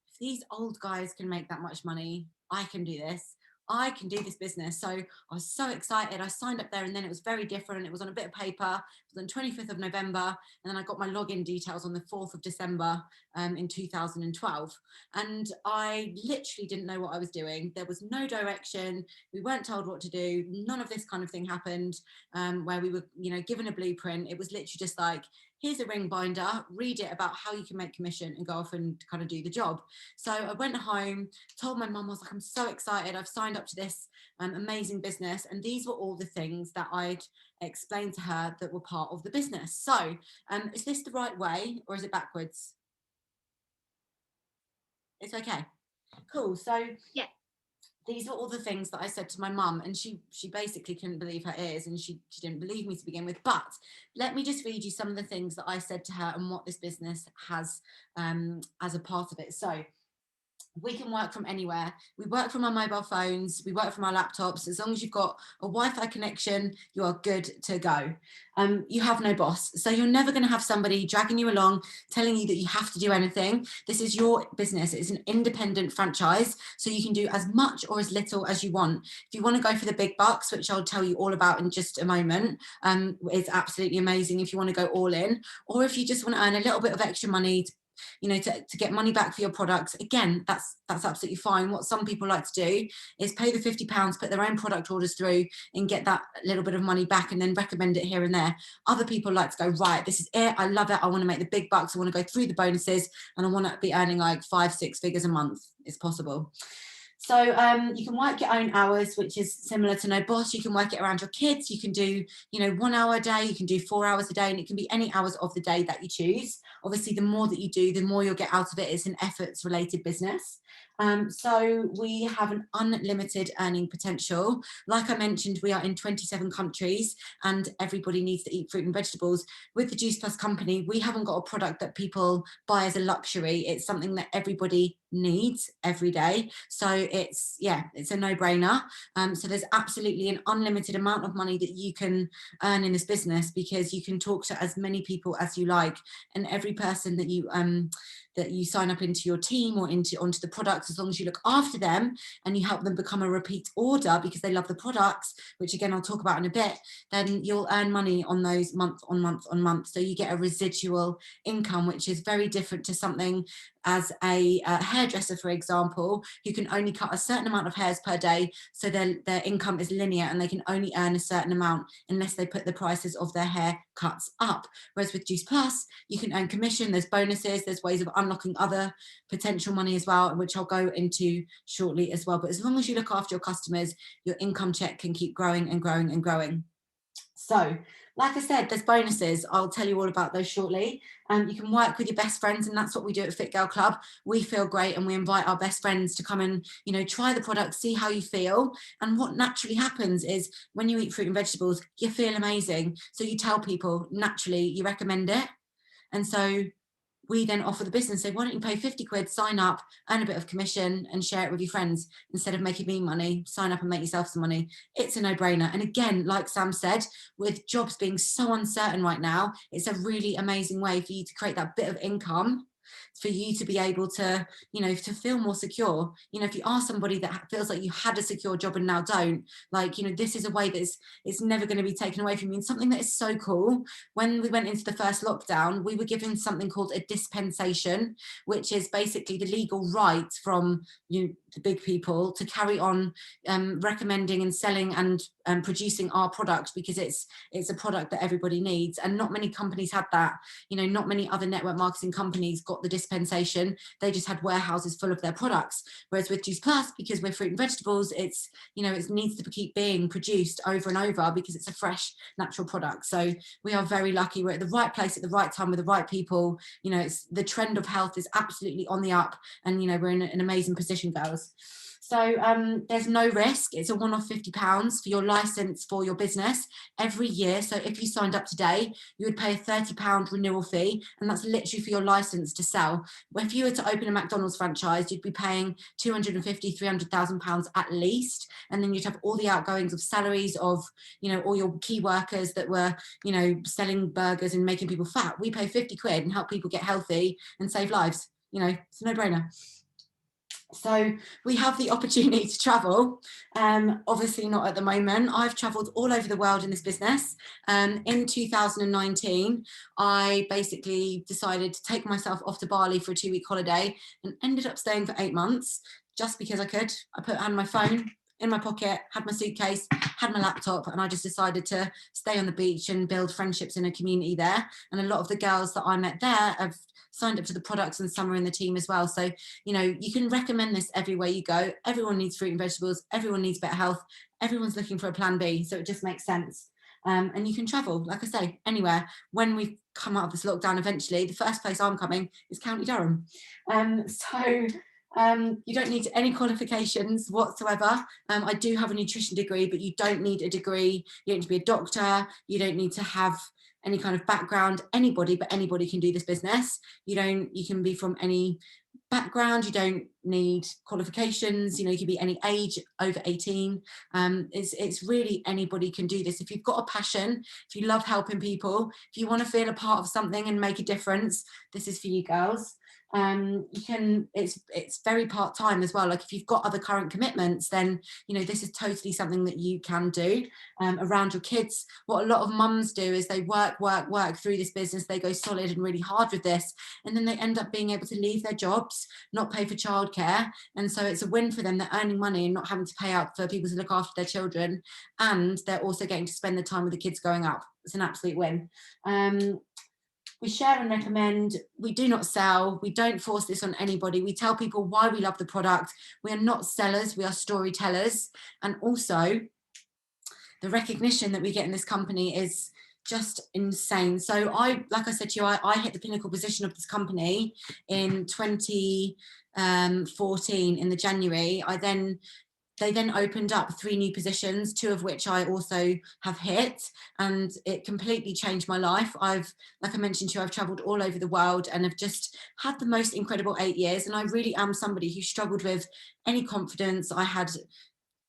if these old guys can make that much money, I can do this. I can do this business. So I was so excited. I signed up there, and then it was very different. It was on a bit of paper. It was on 25th of November. And then I got my login details on the 4th of December in 2012. And I literally didn't know what I was doing. There was no direction. We weren't told what to do. None of this kind of thing happened where we were, given a blueprint. It was literally just like, here's a ring binder, read it about how you can make commission and go off and kind of do the job. So I went home, told my mum, I was like, I'm so excited, I've signed up to this amazing business, and these were all the things that I'd explained to her that were part of the business. So is this the right way or is it backwards? It's okay. Cool. So yeah, these were all the things that I said to my mum, and she basically couldn't believe her ears, and she didn't believe me to begin with. But let me just read you some of the things that I said to her and what this business has as a part of it. So we can work from anywhere. We work from our mobile phones, we work from our laptops. As long as you've got a Wi-Fi connection, you are good to go. You have no boss. So you're never going to have somebody dragging you along, telling you that you have to do anything. This is your business. It's an independent franchise. So you can do as much or as little as you want. If you want to go for the big bucks, which I'll tell you all about in just a moment, it's absolutely amazing if you want to go all in. Or if you just want to earn a little bit of extra money to get money back for your products, again, that's absolutely fine. What some people like to do is pay the £50, put their own product orders through and get that little bit of money back and then recommend it here and there. Other people like to go, right, this is it, I love it, I want to make the big bucks, I want to go through the bonuses, and I want to be earning like 5-6 figures a month. It's possible. So you can work your own hours, which is similar to no boss. You can work it around your kids. You can do, 1 hour a day. You can do 4 hours a day, and it can be any hours of the day that you choose. Obviously, the more that you do, the more you'll get out of it. It's an efforts related business. So we have an unlimited earning potential. Like I mentioned, we are in 27 countries and everybody needs to eat fruit and vegetables. With the Juice Plus company, we haven't got a product that people buy as a luxury. It's something that everybody needs every day. So it's a no-brainer. So there's absolutely an unlimited amount of money that you can earn in this business, because you can talk to as many people as you like, and every person that you sign up into your team or onto the products, as long as you look after them and you help them become a repeat order because they love the products, which again I'll talk about in a bit, then you'll earn money on those month on month on month. So you get a residual income, which is very different to something as a hairdresser, for example, who can only cut a certain amount of hairs per day, so their income is linear and they can only earn a certain amount unless they put the prices of their hair cuts up. Whereas with Juice Plus, you can earn commission, there's bonuses, there's ways of unlocking other potential money as well, which I'll go into shortly as well. But as long as you look after your customers, your income check can keep growing and growing and growing. So like I said, there's bonuses. I'll tell you all about those shortly. You can work with your best friends, and that's what we do at Fit Girl Club. We feel great and we invite our best friends to come and, try the product, see how you feel. And what naturally happens is when you eat fruit and vegetables, you feel amazing. So you tell people, naturally, you recommend it. And so we then offer the business, say, why don't you pay 50 quid, sign up, earn a bit of commission and share it with your friends instead of making me money, sign up and make yourself some money. It's a no-brainer. And again, like Sam said, with jobs being so uncertain right now, it's a really amazing way for you to create that bit of income, for you to be able to, to feel more secure. If you are somebody that feels like you had a secure job and now don't, this is a way that it's never going to be taken away from you. And something that is so cool, when we went into the first lockdown, we were given something called a dispensation, which is basically the legal right from the big people to carry on recommending and selling and producing our product, because it's a product that everybody needs. And not many companies had that. Not many other network marketing companies got the dispensation. They just had warehouses full of their products. Whereas with Juice Plus, because we're fruit and vegetables, it's it needs to keep being produced over and over because it's a fresh, natural product. So we are very lucky. We're at the right place at the right time with the right people. It's the trend of health is absolutely on the up, and we're in an amazing position, girls. So there's no risk. It's a one-off £50 for your license for your business every year. So if you signed up today, you would pay a £30 renewal fee, and that's literally for your license to sell. If you were to open a McDonald's franchise, you'd be paying £250,000, £300,000 at least, and then you'd have all the outgoings of salaries of all your key workers that were selling burgers and making people fat. We pay 50 quid and help people get healthy and save lives. It's a no-brainer. So we have the opportunity to travel, obviously not at the moment. I've traveled all over the world in this business. In 2019, I basically decided to take myself off to Bali for a 2-week holiday and ended up staying for 8 months just because I could. I put on my phone in my pocket, had my suitcase, had my laptop, and I just decided to stay on the beach and build friendships in a community there. And a lot of the girls that I met there have signed up to the products, and some are in the team as well. So, you know, you can recommend this everywhere you go. Everyone needs fruit and vegetables. Everyone needs better health. Everyone's looking for a plan B. So it just makes sense. And you can travel, like I say, anywhere. When we come out of this lockdown eventually, the first place I'm coming is County Durham. You don't need any qualifications whatsoever. I do have a nutrition degree, but you don't need a degree. You don't need to be a doctor. You don't need to have any kind of background. Anybody can do this business. You can be from any background. You don't need qualifications. You know, you can be any age over 18. It's really anybody can do this. If you've got a passion, if you love helping people, if you want to feel a part of something and make a difference, this is for you girls. It's very part-time as well. Like if you've got other current commitments, then you know this is totally something that you can do around your kids. What a lot of mums do is they work through this business, they go solid and really hard with this, and then they end up being able to leave their jobs, not pay for childcare, and so it's a win for them. They're earning money and not having to pay out for people to look after their children, and they're also getting to spend the time with the kids growing up. It's an absolute win. We share and recommend. We do not sell. We don't force this on anybody. We tell people why we love the product. We are not sellers. We are storytellers. And also, the recognition that we get in this company is just insane. So like I said to you, I hit the pinnacle position of this company in 2014 in the January. They then opened up 3 new positions, 2 of which I also have hit, and it completely changed my life. Like I mentioned to you, I've traveled all over the world and have just had the most incredible 8 years. And I really am somebody who struggled with any confidence. I had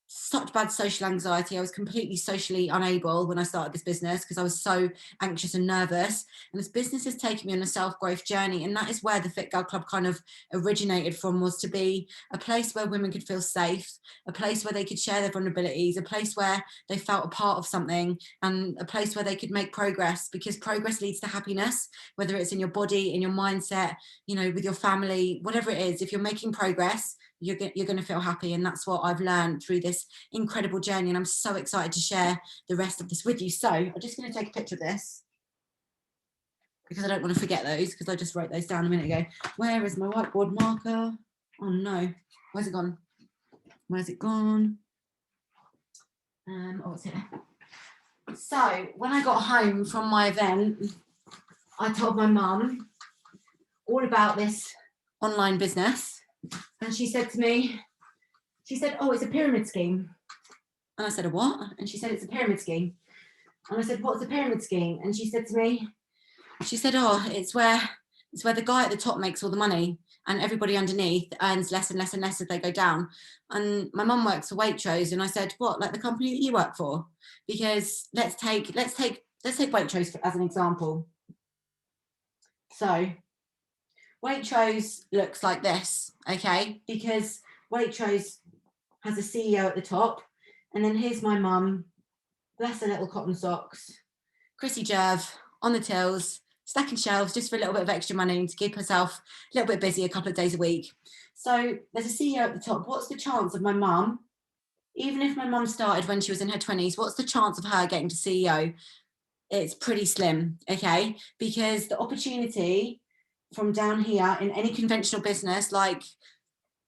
such bad social anxiety. I was completely socially unable when I started this business because I was so anxious and nervous. And this business has taken me on a self-growth journey, and that is where the Fit Girl Club kind of originated from, was to be a place where women could feel safe, a place where they could share their vulnerabilities, a place where they felt a part of something, and a place where they could make progress, because progress leads to happiness, whether it's in your body, in your mindset, you know, with your family, whatever it is. If you're making progress, you're going to feel happy. And that's what I've learned through this incredible journey, and I'm so excited to share the rest of this with you. So I'm just going to take a picture of this because I don't want to forget those, because I just wrote those down a minute ago. Where is my whiteboard marker? Oh no, where's it gone? Oh, it's here. So when I got home from my event, I told my mum all about this online business. And she said to me, oh, it's a pyramid scheme. And I said, a what? And she said, it's a pyramid scheme. And I said, what's a pyramid scheme? And she said to me, oh, it's where the guy at the top makes all the money and everybody underneath earns less and less and less as they go down. And my mum works for Waitrose, and I said, what, like the company that you work for? Because let's take Waitrose as an example. So Waitrose looks like this, okay? Because Waitrose has a CEO at the top, and then here's my mum, bless her little cotton socks, Chrissy Jerv on the tills, stacking shelves just for a little bit of extra money to keep herself a little bit busy a couple of days a week. So there's a CEO at the top. What's the chance of my mum, even if my mum started when she was in her 20s, what's the chance of her getting to CEO? It's pretty slim, okay? Because the opportunity from down here in any conventional business, like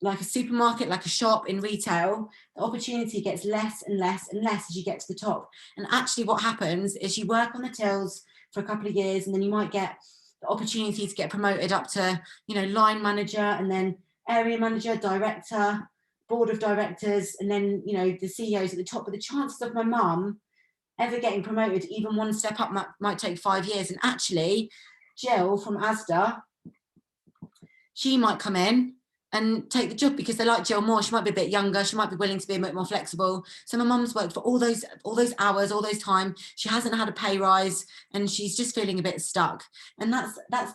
a supermarket, like a shop, in retail, the opportunity gets less and less and less as you get to the top. And actually what happens is you work on the tills for a couple of years, and then you might get the opportunity to get promoted up to, you know, line manager, and then area manager, director, board of directors, and then, you know, the CEOs at the top. But the chances of my mum ever getting promoted even one step up might take 5 years. And actually Jill from Asda, she might come in and take the job because they like Jill more. She might be a bit younger. She might be willing to be a bit more flexible. So my mum's worked for all those hours, all those time. She hasn't had a pay rise, and she's just feeling a bit stuck. And that's a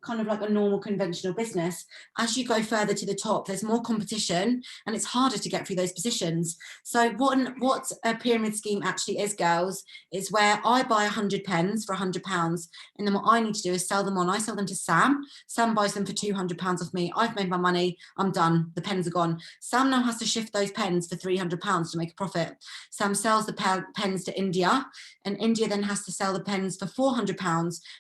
kind of like a normal conventional business. As you go further to the top, there's more competition, and it's harder to get through those positions. So what a pyramid scheme actually is, girls, is where I buy 100 pens for £100, and then what I need to do is sell them on. I sell them to Sam. Sam buys them for £200 off me. I've made my money. money, I'm done, the pens are gone. Sam now has to shift those pens for £300 to make a profit. Sam sells the pens to India, and India then has to sell the pens for £400,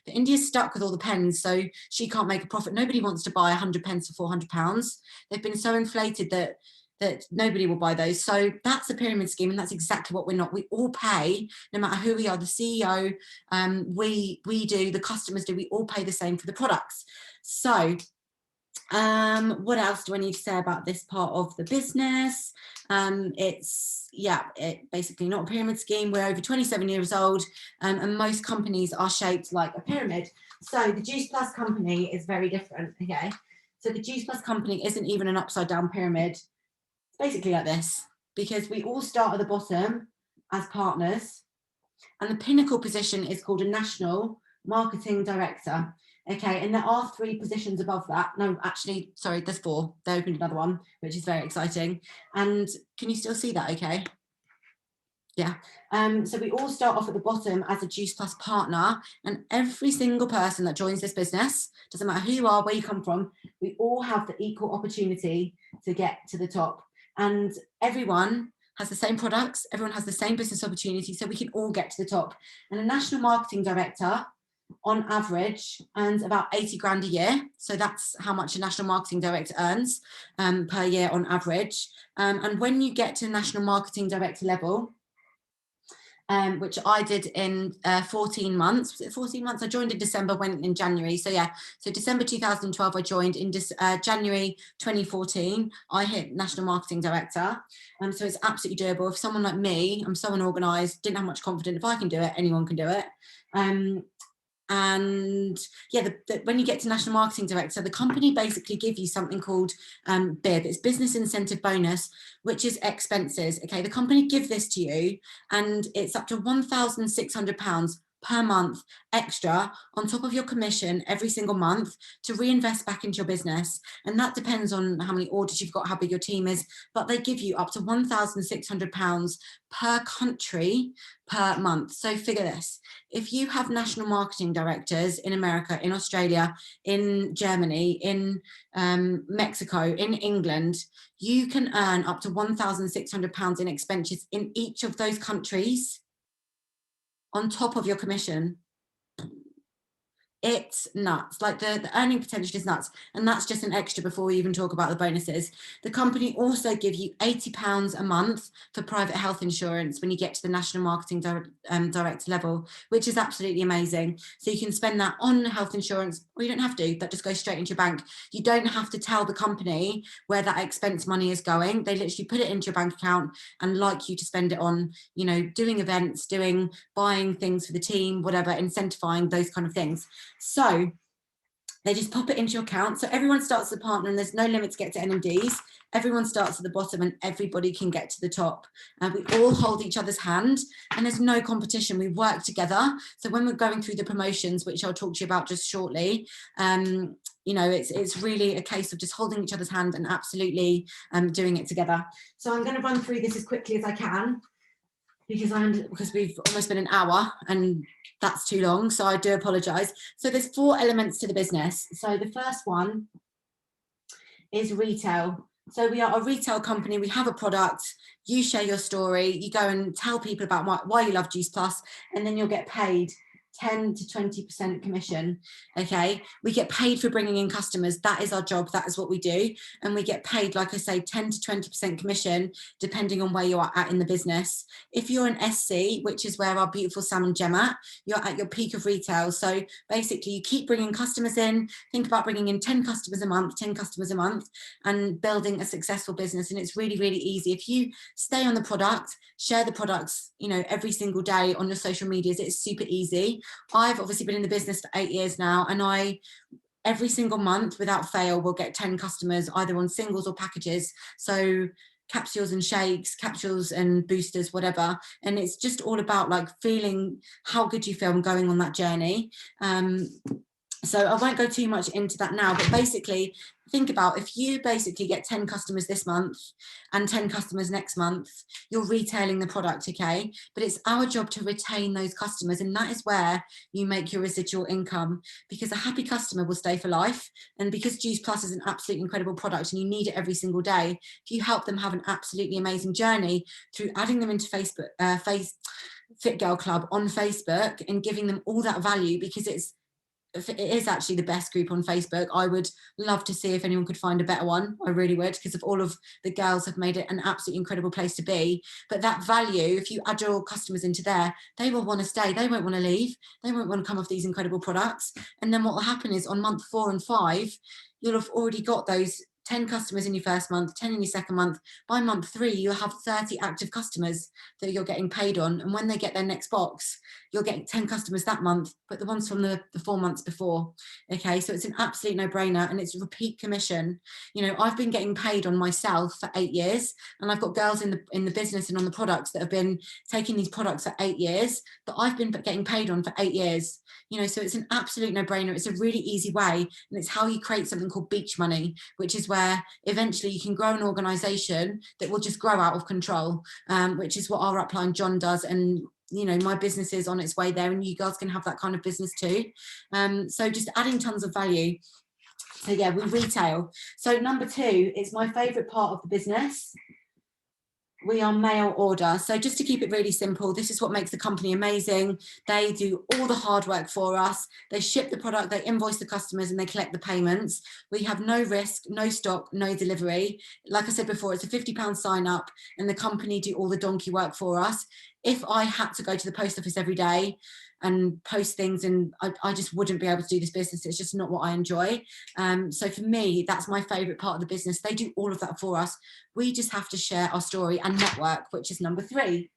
but India's stuck with all the pens, so she can't make a profit. Nobody wants to buy 100 pens for £400. They've been so inflated that nobody will buy those. So that's a pyramid scheme, and that's exactly what we're not. We all pay, no matter who we are, the CEO, we do, the customers do, we all pay the same for the products. So what else do I need to say about this part of the business? It's basically not a pyramid scheme. We're over 27 years old, and most companies are shaped like a pyramid. So the Juice Plus company is very different. Okay, so the Juice Plus company isn't even an upside down pyramid. Basically like this, because we all start at the bottom as partners, and the pinnacle position is called a national marketing director. Okay, and there are 3 positions above that. No, actually, sorry, there's 4. They opened another one, which is very exciting. And can you still see that okay? Yeah. So we all start off at the bottom as a Juice Plus partner, and every single person that joins this business, doesn't matter who you are, where you come from, we all have the equal opportunity to get to the top. And everyone has the same products, everyone has the same business opportunity, so we can all get to the top. And a national marketing director, on average, earns about 80 grand a year. So that's how much a national marketing director earns per year on average. And when you get to national marketing director level, which I did in 14 months. Was it 14 months? I joined in December, went in January. So yeah, so December 2012, I joined. In January 2014, I hit National Marketing Director. So it's absolutely doable. If someone like me, I'm so unorganized, didn't have much confidence, if I can do it, anyone can do it. And yeah, when you get to National Marketing Director, the company basically give you something called BIB. It's Business Incentive Bonus, which is expenses. Okay, the company give this to you, and it's up to £1,600 per month extra on top of your commission every single month to reinvest back into your business. And that depends on how many orders you've got, how big your team is, but they give you up to £1,600 per country per month. So figure this: if you have national marketing directors in America, in Australia, in Germany, in Mexico, in England, you can earn up to £1,600 in expenses in each of those countries on top of your commission. It's nuts. Like the earning potential is nuts, and that's just an extra before we even talk about the bonuses. The company also give you £80 a month for private health insurance when you get to the national marketing director level, which is absolutely amazing. So you can spend that on health insurance, or you don't have to. That just goes straight into your bank. You don't have to tell the company where that expense money is going. They literally put it into your bank account and like you to spend it on, you know, doing events, buying things for the team, whatever, incentivizing those kind of things. So they just pop it into your account. So everyone starts as a partner, and there's no limit to get to NMDs. Everyone starts at the bottom, and everybody can get to the top. And we all hold each other's hand, and there's no competition. We work together. So when we're going through the promotions, which I'll talk to you about just shortly, you know, it's really a case of just holding each other's hand and absolutely doing it together. So I'm going to run through this as quickly as I can, because we've almost been an hour, and that's too long, so I do apologize. So there's 4 elements to the business. So the first one is retail. So we are a retail company. We have a product. You share your story. You go and tell people about why you love Juice Plus, and then you'll get paid 10 to 20% commission. Okay, we get paid for bringing in customers. That is our job. That is what we do, and we get paid, like I say, 10 to 20% commission depending on where you are at in the business. If you're an SC, which is where our beautiful Sam and Gem at, you're at your peak of retail. So basically you keep bringing customers in. Think about bringing in 10 customers a month, 10 customers a month, and building a successful business. And it's really, really easy. If you stay on the product, share the products, you know, every single day on your social medias, it's super easy. I've obviously been in the business for 8 years now, and every single month without fail will get 10 customers either on singles or packages. So capsules and shakes, capsules and boosters, whatever. And it's just all about like feeling how good you feel and going on that journey. So I won't go too much into that now, but basically think about if you basically get 10 customers this month and 10 customers next month, you're retailing the product, okay? But it's our job to retain those customers, and that is where you make your residual income, because a happy customer will stay for life. And because Juice Plus is an absolutely incredible product and you need it every single day, if you help them have an absolutely amazing journey through adding them into Facebook, FIT Girl Club on Facebook, and giving them all that value, because it is actually the best group on Facebook. I would love to see if anyone could find a better one. I really would, because of all of the girls have made it an absolutely incredible place to be. But that value, if you add your customers into there, they will want to stay. They won't want to leave. They won't want to come off these incredible products. And then what will happen is on month 4 and 5, you'll have already got those 10 customers in your first month, 10 in your second month. By month 3, you'll have 30 active customers that you're getting paid on. And when they get their next box, you're getting 10 customers that month, but the ones from the 4 months before. Okay, so it's an absolute no-brainer, and it's repeat commission. You know, I've been getting paid on myself for 8 years, and I've got girls in the business and on the products that have been taking these products for 8 years that I've been getting paid on for 8 years. You know, so it's an absolute no-brainer. It's a really easy way, and it's how you create something called beach money, which is where eventually you can grow an organization that will just grow out of control, which is what our upline John does. And you know, my business is on its way there, and you guys can have that kind of business too. So just adding tons of value. So yeah, we retail. So number 2 is my favorite part of the business. We are mail order. So just to keep it really simple, this is what makes the company amazing. They do all the hard work for us. They ship the product, they invoice the customers, and they collect the payments. We have no risk, no stock, no delivery. Like I said before, it's a £50 sign up, and the company do all the donkey work for us. If I had to go to the post office every day and post things, and I just wouldn't be able to do this business. It's just not what I enjoy. So for me, that's my favorite part of the business. They do all of that for us. We just have to share our story and network, which is number 3.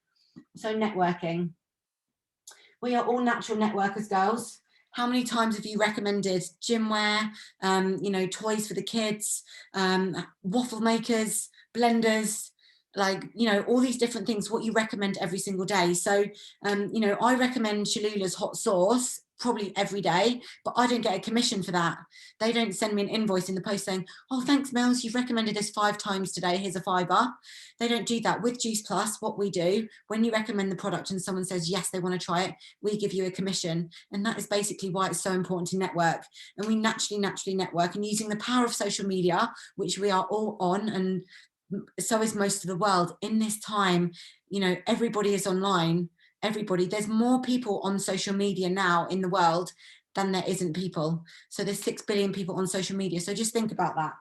So networking. We are all natural networkers, girls. How many times have you recommended gym wear, you know, toys for the kids, waffle makers, blenders, like, you know, all these different things, what you recommend every single day. So, you know, I recommend Cholula's hot sauce probably every day, but I don't get a commission for that. They don't send me an invoice in the post saying, oh, thanks, Mels, you've recommended this 5 times today, here's a £5. They don't do that. With Juice Plus, what we do, when you recommend the product and someone says, yes, they want to try it, we give you a commission. And that is basically why it's so important to network. And we naturally network, and using the power of social media, which we are all on, and so is most of the world in this time. You know, everybody is online. Everybody, there's more people on social media now in the world than there isn't people. So there's 6 billion people on social media. So just think about that.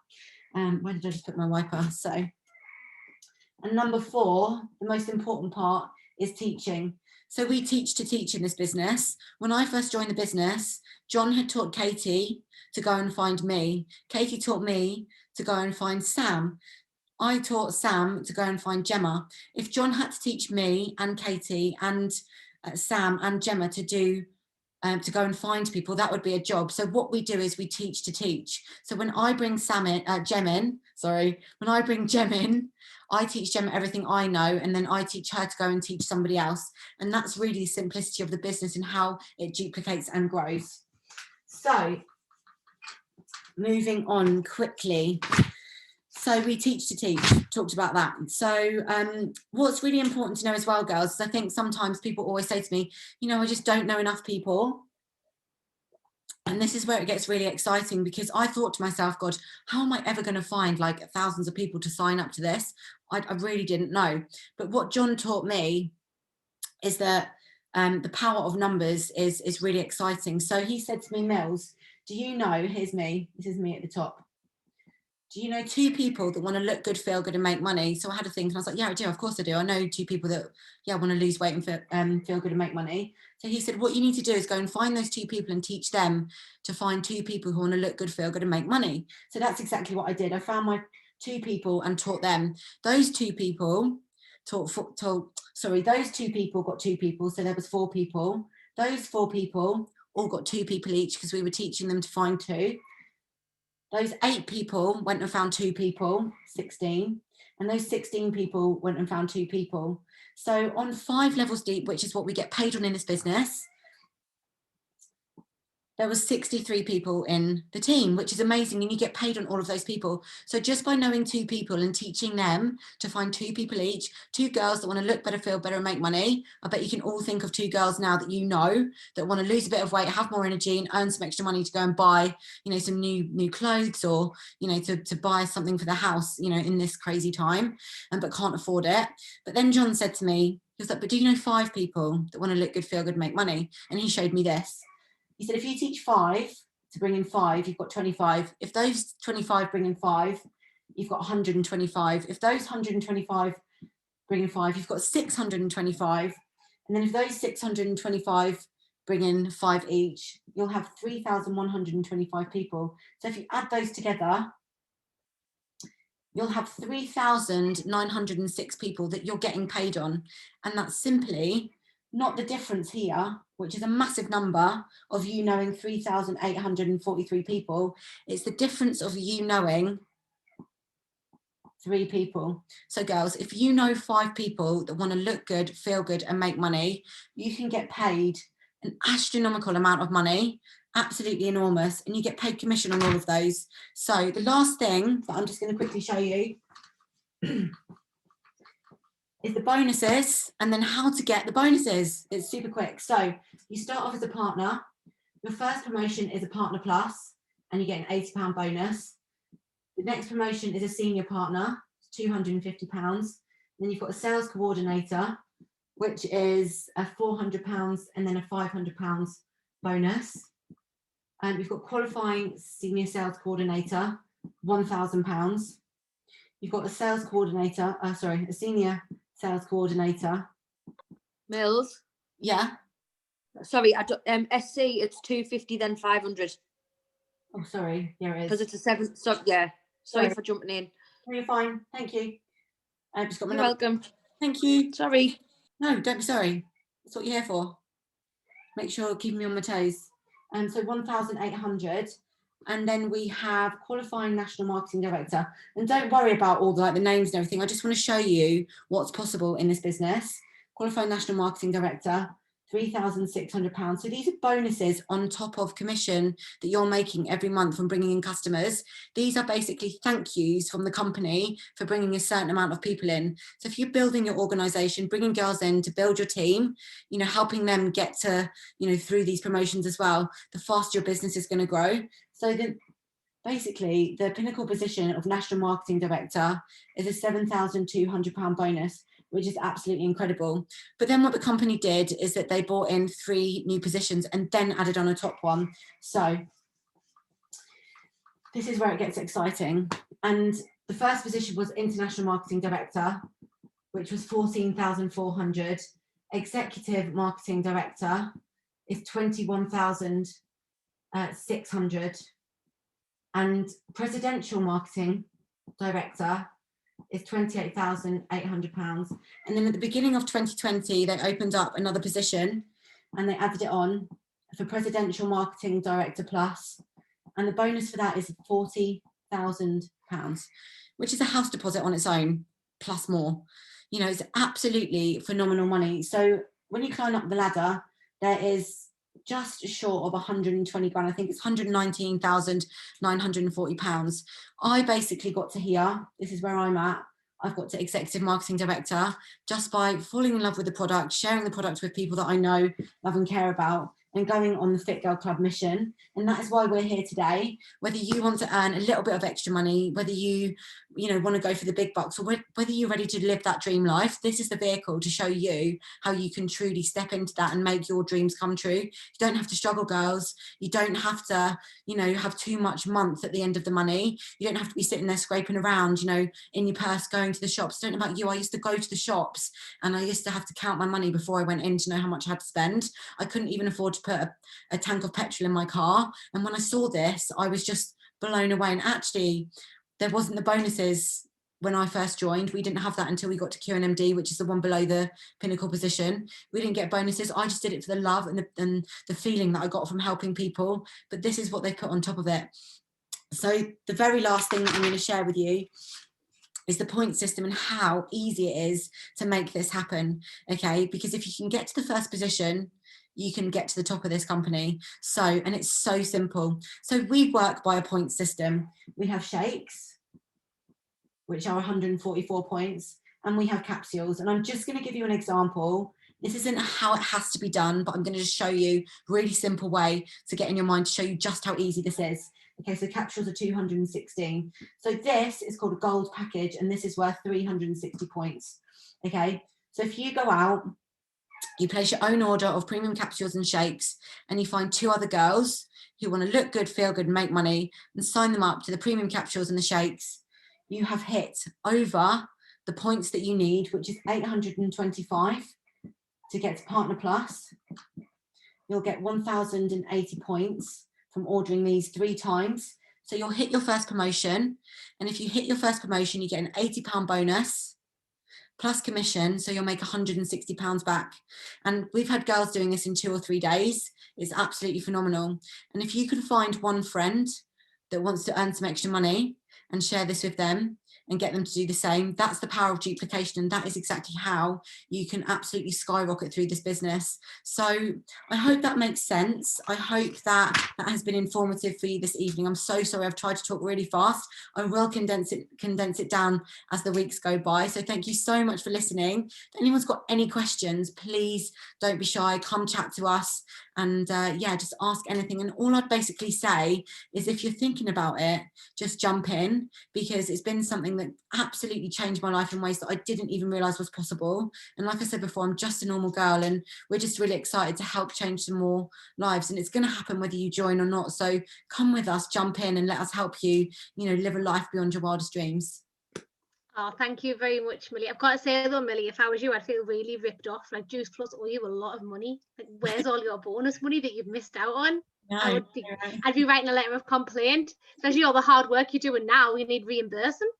Where did I just put my wiper? So, and number 4, the most important part is teaching. So we teach to teach in this business. When I first joined the business, John had taught Katie to go and find me. Katie taught me to go and find Sam. I taught Sam to go and find Gemma. If John had to teach me and Katie and Sam and Gemma to do to go and find people, that would be a job. So what we do is we teach to teach. So when I bring Gem in, I teach Gemma everything I know, and then I teach her to go and teach somebody else. And that's really the simplicity of the business and how it duplicates and grows. So moving on quickly. So we teach to teach, talked about that. So what's really important to know as well, girls, is I think sometimes people always say to me, you know, I just don't know enough people. And this is where it gets really exciting, because I thought to myself, God, how am I ever going to find like thousands of people to sign up to this? I really didn't know. But what John taught me is that the power of numbers is really exciting. So he said to me, Mills, do you know, here's me, this is me at the top. Do you know 2 people that want to look good, feel good, and make money? So I had to think, and I was like, yeah, I do. Of course I do. I know 2 people that, yeah, want to lose weight and feel good and make money. So he said, what you need to do is go and find those 2 people and teach them to find 2 people who want to look good, feel good, and make money. So that's exactly what I did. I found my 2 people and taught them. Those 2 people those 2 people got 2 people. So there was 4 people. Those 4 people all got 2 people each, because we were teaching them to find 2. Those 8 people went and found 2 people, 16, and those 16 people went and found 2 people. So on 5 levels deep, which is what we get paid on in this business, there was 63 people in the team, which is amazing, and you get paid on all of those people. So just by knowing 2 people and teaching them to find 2 people each, 2 girls that want to look better, feel better, and make money. I bet you can all think of 2 girls now that you know that want to lose a bit of weight, have more energy, and earn some extra money to go and buy, you know, some new clothes, or, you know, to buy something for the house, you know, in this crazy time, but can't afford it. But then John said to me, he was like, but do you know 5 people that want to look good, feel good, make money? And he showed me this. He said, if you teach 5 to bring in 5, you've got 25. If those 25 bring in 5, you've got 125. If those 125 bring in 5, you've got 625. And then if those 625 bring in 5 each, you'll have 3,125 people. So if you add those together, you'll have 3,906 people that you're getting paid on. And that's simply not the difference here, which is a massive number of you knowing 3,843 people. It's the difference of you knowing 3 people. So girls, if you know 5 people that want to look good, feel good, and make money, you can get paid an astronomical amount of money, absolutely enormous, and you get paid commission on all of those. So the last thing that I'm just going to quickly show you is the bonuses, and then how to get the bonuses. It's super quick. So you start off as a partner. Your first promotion is a partner plus, and you get an £80 bonus. The next promotion is a senior partner, £250. Then you've got a sales coordinator, which is a £400 and then a £500 bonus. And we've got qualifying senior sales coordinator, £1,000. You've got a sales coordinator, a senior sales coordinator. Mills. Yeah. Sorry, I don't, SC, it's 250, then 500. Oh, sorry. There it is. Because it's a 7. So yeah. Sorry for jumping in. No, you're fine. Thank you. I've just got my. You're welcome. Thank you. Sorry. No, don't be sorry. That's what you're here for. Make sure keep me on my toes. So 1,800. And then we have qualifying national marketing director. And don't worry about all the names and everything. I just want to show you what's possible in this business. Qualifying national marketing director, £3,600. So these are bonuses on top of commission that you're making every month from bringing in customers. These are basically thank yous from the company for bringing a certain amount of people in. So if you're building your organization, bringing girls in to build your team, you know, helping them get to, you know, through these promotions as well, the faster your business is going to grow. So basically the pinnacle position of national marketing director is a £7,200 bonus, which is absolutely incredible. But then what the company did is that they brought in 3 new positions and then added on a top one. So this is where it gets exciting. And the first position was international marketing director, which was 14,400. Executive marketing director is 21,600. And presidential marketing director is £28,800. And then at the beginning of 2020, they opened up another position and they added it on for presidential marketing director plus. And the bonus for that is £40,000, which is a house deposit on its own, plus more. You know, it's absolutely phenomenal money. So when you climb up the ladder, there is just short of 120 grand. I think it's £119,940. I basically got to here. This is where I'm at. I've got to executive marketing director just by falling in love with the product, sharing the product with people that I know, love and care about, and going on the Fit Girl Club mission. And that is why we're here today. Whether you want to earn a little bit of extra money, whether you want to go for the big bucks, or whether you're ready to live that dream life, this is the vehicle to show you how you can truly step into that and make your dreams come true. You don't have to struggle, girls. You don't have to, have too much month at the end of the money. You don't have to be sitting there scraping around, in your purse, going to the shops. Don't know about you. I used to go to the shops and I used to have to count my money before I went in to know how much I had to spend. I couldn't even afford to put a tank of petrol in my car. And when I saw this, I was just blown away. And actually, there wasn't the bonuses when I first joined. We didn't have that until we got to QNMD, which is the one below the pinnacle position. We didn't get bonuses. I just did it for the love and the feeling that I got from helping people. But this is what they put on top of it. So the very last thing that I'm going to share with you is the point system and how easy it is to make this happen. Okay, because if you can get to the first position, you can get to the top of this company. So, and it's so simple. So we work by a point system. We have shakes, which are 144 points, and we have capsules. And I'm just going to give you an example. This isn't how it has to be done, but I'm going to just show you a really simple way to get in your mind to show you just how easy this is. Okay, so capsules are 216. So this is called a gold package, and this is worth 360 points. Okay, so if you go out, you place your own order of premium capsules and shakes, and you find 2 other girls who want to look good, feel good, and make money, and sign them up to the premium capsules and the shakes, you have hit over the points that you need, which is 825 to get to Partner Plus. You'll get 1,080 points from ordering these 3 times. So you'll hit your first promotion, and if you hit your first promotion, you get an £80 bonus plus commission, so you'll make £160 back. And we've had girls doing this in 2 or 3 days. It's absolutely phenomenal. And if you can find one friend that wants to earn some extra money and share this with them and get them to do the same, that's the power of duplication, and that is exactly how you can absolutely skyrocket through this business. So I hope that makes sense. I hope that has been informative for you this evening. I'm so sorry I've tried to talk really fast. I will condense it down as the weeks go by. So thank you so much for listening. If anyone's got any questions, please don't be shy, come chat to us, and yeah, just ask anything. And all I'd basically say is, if you're thinking about it, just jump in, because it's been something that absolutely changed my life in ways that I didn't even realize was possible. And like I said before, I'm just a normal girl, and we're just really excited to help change some more lives, and it's going to happen whether you join or not. So come with us, jump in, and let us help you, live a life beyond your wildest dreams. Oh, thank you very much, Millie. I've got to say though, Millie, if I was you, I'd feel really ripped off. Like, Juice Plus owe you a lot of money. Like, where's all your bonus money that you've missed out on? No, I'd be writing a letter of complaint, especially all the hard work you're doing now. You need reimbursement.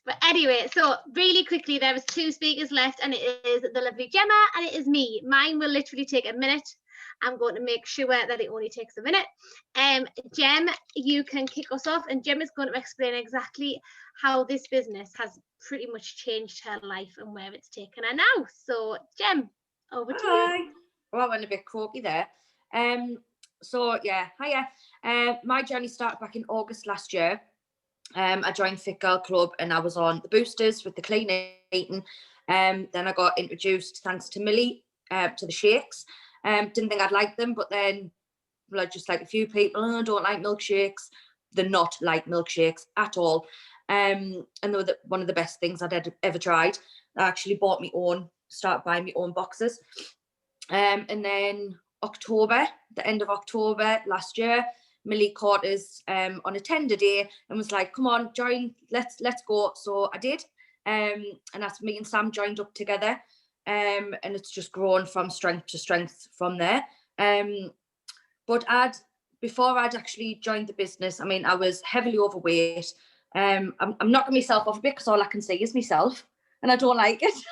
But anyway, so really quickly, there is 2 speakers left, and it is the lovely Gemma and it is me. Mine will literally take a minute. I'm going to make sure that it only takes a minute. Gem, you can kick us off, and Gem is going to explain exactly how this business has pretty much changed her life and where it's taken her now. So Gem, over to you. Well, I went a bit croaky there. So yeah, hiya. My journey started back in August last year. I joined FIT Girl Club, and I was on the boosters with the clean eating. Then I got introduced, thanks to Millie, to the shakes. Didn't think I'd like them, but then, just like a few people, I don't like milkshakes. They're not like milkshakes at all. And they were one of the best things I'd ever tried. I actually started buying my own boxes. And then the end of October last year, Millie caught us on a tender day and was like, come on, join, let's go. So I did. And that's me and Sam joined up together. And it's just grown from strength to strength from there. But before I'd actually joined the business, I mean, I was heavily overweight. I'm knocking myself off a bit because all I can see is myself, and I don't like it.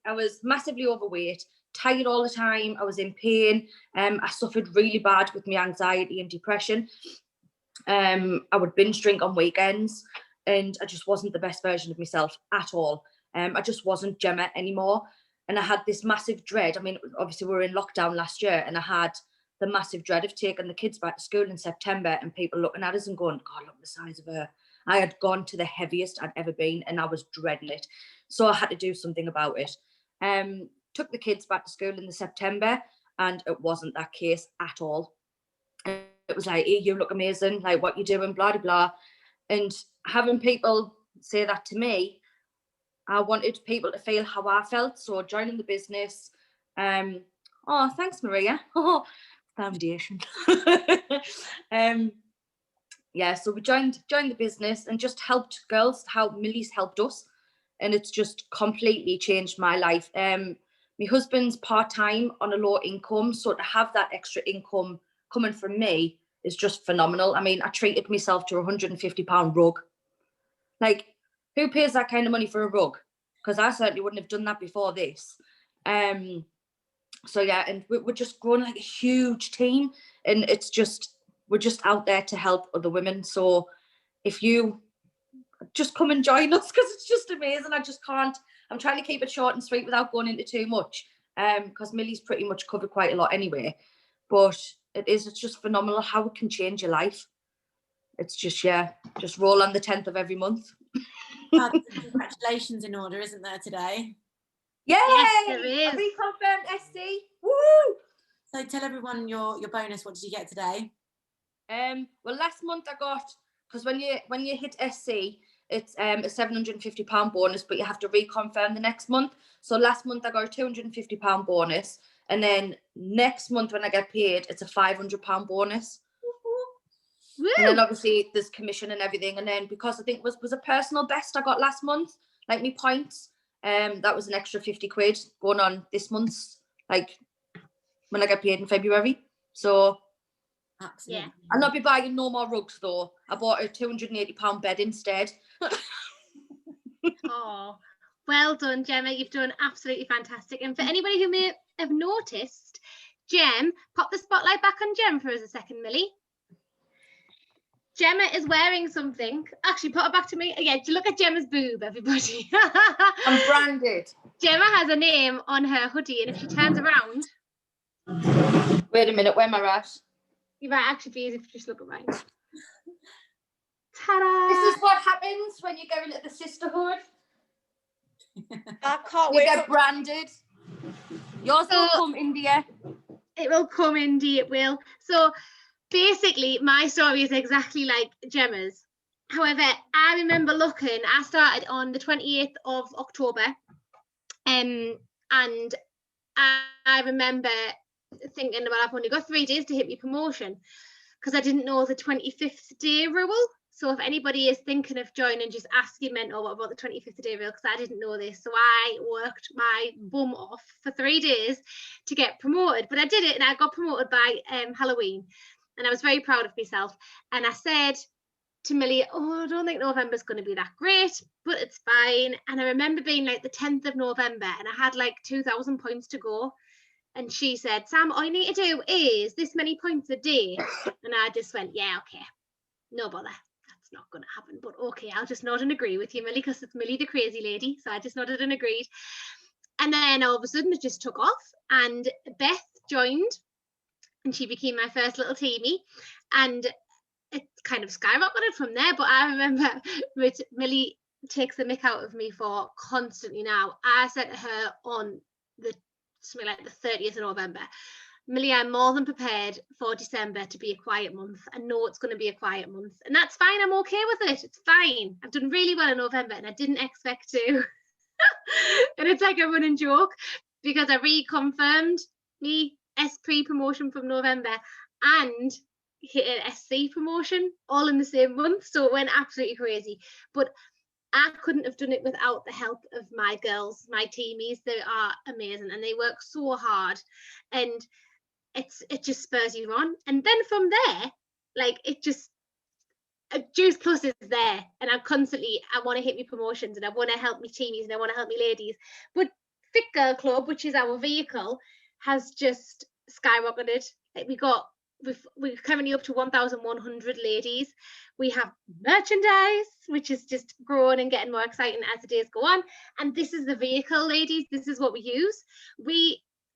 I was massively overweight, tired all the time. I was in pain. I suffered really bad with my anxiety and depression. I would binge drink on weekends, and I just wasn't the best version of myself at all. I just wasn't Gemma anymore. And I had this massive dread. I mean, obviously we were in lockdown last year, and I had the massive dread of taking the kids back to school in September and people looking at us and going, God, look at the size of her. I had gone to the heaviest I'd ever been, and I was dreading it. So I had to do something about it. Took the kids back to school in the September, and it wasn't that case at all. It was like, hey, you look amazing, like what you doing, blah, blah, blah. And having people say that to me, I wanted people to feel how I felt. So joining the business, oh, thanks, Maria. Oh, foundation. Yeah, so we joined the business and just helped girls how Millie's helped us. And it's just completely changed my life. My husband's part-time on a low income, so to have that extra income coming from me is just phenomenal. I mean, I treated myself to a £150 rug. Like, who pays that kind of money for a rug? Because I certainly wouldn't have done that before this. So yeah, and we're just growing like a huge team, and we're just out there to help other women. So if you just come and join us, because it's just amazing. I'm trying to keep it short and sweet without going into too much. because Millie's pretty much covered quite a lot anyway. But it's just phenomenal how it can change your life. It's just, yeah, just roll on the 10th of every month. Congratulations in order, isn't there, today? Yay! Yes, there is. Reconfirmed SC. Woo! So tell everyone your bonus. What did you get today? Well, last month I got, because when you hit SC, it's a £750 bonus, but you have to reconfirm the next month. So last month I got a £250 bonus, and then next month when I get paid, it's a £500 bonus. Woo! And then obviously there's commission and everything. And then because I think it was a personal best I got last month, like me points, that was an extra 50 quid going on this month's, like when I get paid in February. So Absolutely. Yeah. I'll not be buying no more rugs though. I bought a £280 bed instead. Oh, well done, Gemma. You've done absolutely fantastic. And for anybody who may have noticed, Gem, pop the spotlight back on Gem for us a second, Millie. Gemma is wearing something. Actually, put it back to me. Yeah, look at Gemma's boob, everybody. I'm branded. Gemma has a name on her hoodie, and if she turns around, Wait a minute, where am I at? you might actually be easy if you just look at mine. Ta-da! This is what happens when you go into the sisterhood. I can't You wait. get branded. Yours will come, India. It will come, Indy, it will. So basically, my story is exactly like Gemma's. However, I remember looking, I started on the 28th of October, and I remember thinking, well, I've only got 3 days to hit my promotion, because I didn't know the 25th day rule. So if anybody is thinking of joining, just ask your mentor what about the 25th day rule, because I didn't know this. So I worked my bum off for 3 days to get promoted, but I did it, and I got promoted by Halloween, and I was very proud of myself. And I said to Millie, oh, I don't think November's going to be that great, but it's fine. And I remember being like the 10th of November, and I had like 2,000 points to go. And she said, Sam, all you need to do is this many points a day. And I just went, yeah, okay, no bother. That's not going to happen. But okay, I'll just nod and agree with you, Millie, because it's Millie the crazy lady. So I just nodded and agreed. And then all of a sudden it just took off, and Beth joined, and she became my first little teamie. And it kind of skyrocketed from there. But I remember Millie takes the mick out of me for constantly now. I said to her on something like the 30th of November, Millie, I'm more than prepared for December to be a quiet month. I know it's going to be a quiet month, and that's fine. I'm okay with it. It's fine. I've done really well in November, and I didn't expect to. And it's like a running joke, because I reconfirmed me SP promotion from November and hit an SC promotion all in the same month. So it went absolutely crazy. But I couldn't have done it without the help of my girls, my teamies. They are amazing, and they work so hard, and it just spurs you on. And then from there, like, it just, Juice Plus is there, and I want to hit me promotions, and I want to help me teamies, and I want to help me ladies. But Fit Girl Club, which is our vehicle, has just skyrocketed. Like, we're currently up to 1,100 ladies. We have merchandise, which is just growing and getting more exciting as the days go on. And this is the vehicle, ladies. This is what we use.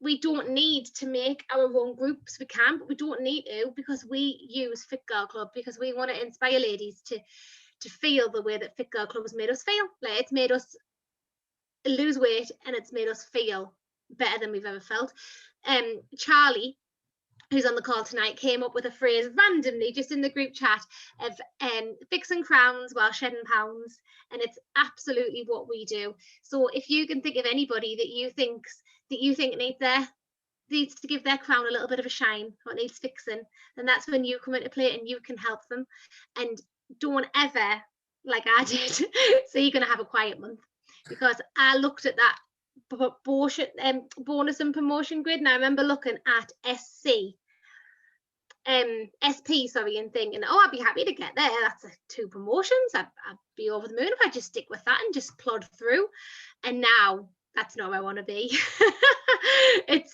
We don't need to make our own groups. We can, but we don't need to, because we use Fit Girl Club, because we want to inspire ladies to feel the way that Fit Girl Club has made us feel. Like, it's made us lose weight, and it's made us feel better than we've ever felt. Charlie, who's on the call tonight, came up with a phrase randomly just in the group chat of fixing crowns while shedding pounds, and it's absolutely what we do. So if you can think of anybody that you think needs to give their crown a little bit of a shine, or needs fixing, then that's when you come into play, and you can help them. And don't ever, like I did, so you're going to have a quiet month, because I looked at that bonus and promotion grid, and I remember looking at SP, and thinking, oh, I'd be happy to get there. That's 2 promotions. I'd be over the moon if I just stick with that and just plod through. And now that's not where I want to be. It's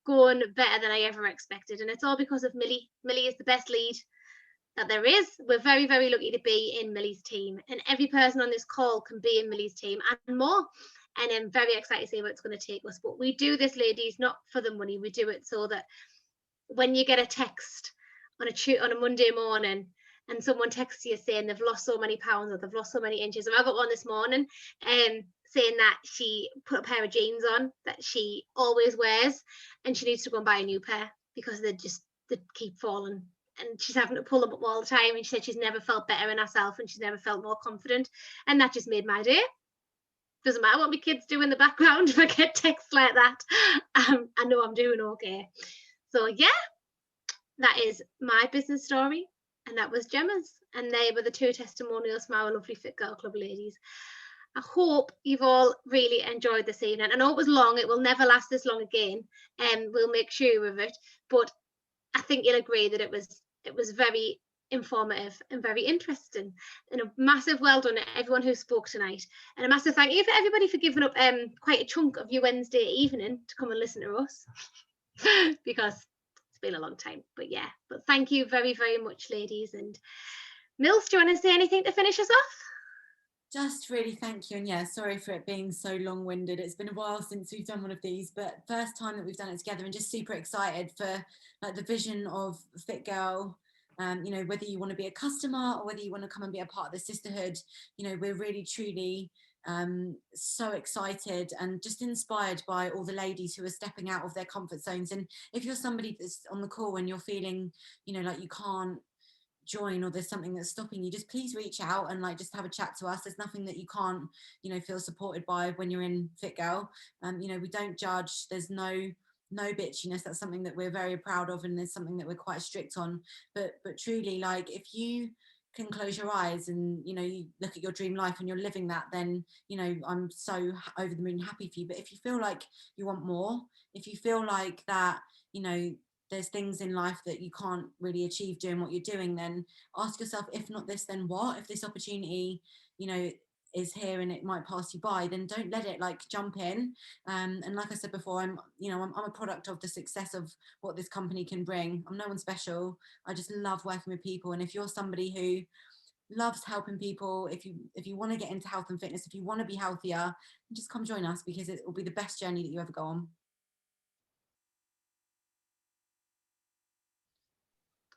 going better than I ever expected, and it's all because of Millie. Millie is the best lead that there is. We're very, very lucky to be in Millie's team, and every person on this call can be in Millie's team and more. and I'm very excited to see where it's going to take us. But we do this, ladies, not for the money. We do it so that when you get a text on a Monday morning and someone texts you saying they've lost so many pounds or they've lost so many inches, or I got one this morning saying that she put a pair of jeans on that she always wears and she needs to go and buy a new pair because they keep falling and she's having to pull them up all the time, and she said she's never felt better in herself and she's never felt more confident, and that just made my day. Doesn't matter what my kids do in the background, if I get texts like that, I know I'm doing okay. So yeah, that is my business story, and that was Gemma's, and they were the 2 testimonials from our lovely Fit Girl Club ladies. I hope you've all really enjoyed this evening. I know it was long, it will never last this long again, and we'll make sure of it, but I think you'll agree that it was very informative and very interesting, and a massive well done to everyone who spoke tonight, and a massive thank you for everybody for giving up quite a chunk of your Wednesday evening to come and listen to us because it's been a long time. But yeah, but thank you very, very much, ladies. And Mills, do you want to say anything to finish us off? Just really thank you, and yeah, sorry for it being so long-winded. It's been a while since we've done one of these, but first time that we've done it together, and just super excited for like the vision of Fit Girl. You know, whether you want to be a customer or whether you want to come and be a part of the sisterhood, you know, we're really truly so excited and just inspired by all the ladies who are stepping out of their comfort zones. And if you're somebody that's on the call and you're feeling, you know, like you can't join or there's something that's stopping you, just please reach out and like just have a chat to us. There's nothing that you can't, you know, feel supported by when you're in Fit Girl. You know, we don't judge. There's no bitchiness. That's something that we're very proud of, and there's something that we're quite strict on. But truly, like, if you can close your eyes and, you know, you look at your dream life and you're living that, then, you know, I'm so over the moon happy for you. But if you feel like you want more, if you feel like that, you know, there's things in life that you can't really achieve doing what you're doing, then ask yourself, if not this, then what? If this opportunity, you know, is here and it might pass you by, then don't let it, like, jump in. And like I said before, I'm a product of the success of what this company can bring. I'm no one special. I just love working with people. And if you're somebody who loves helping people, if you want to get into health and fitness, if you want to be healthier, just come join us, because it will be the best journey that you ever go on.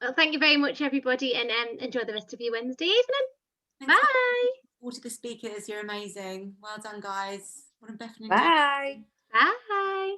Well, thank you very much, everybody, and enjoy the rest of your Wednesday evening. Thanks. Bye. All to the speakers, you're amazing. Well done, guys. What a definite. Bye. Bye.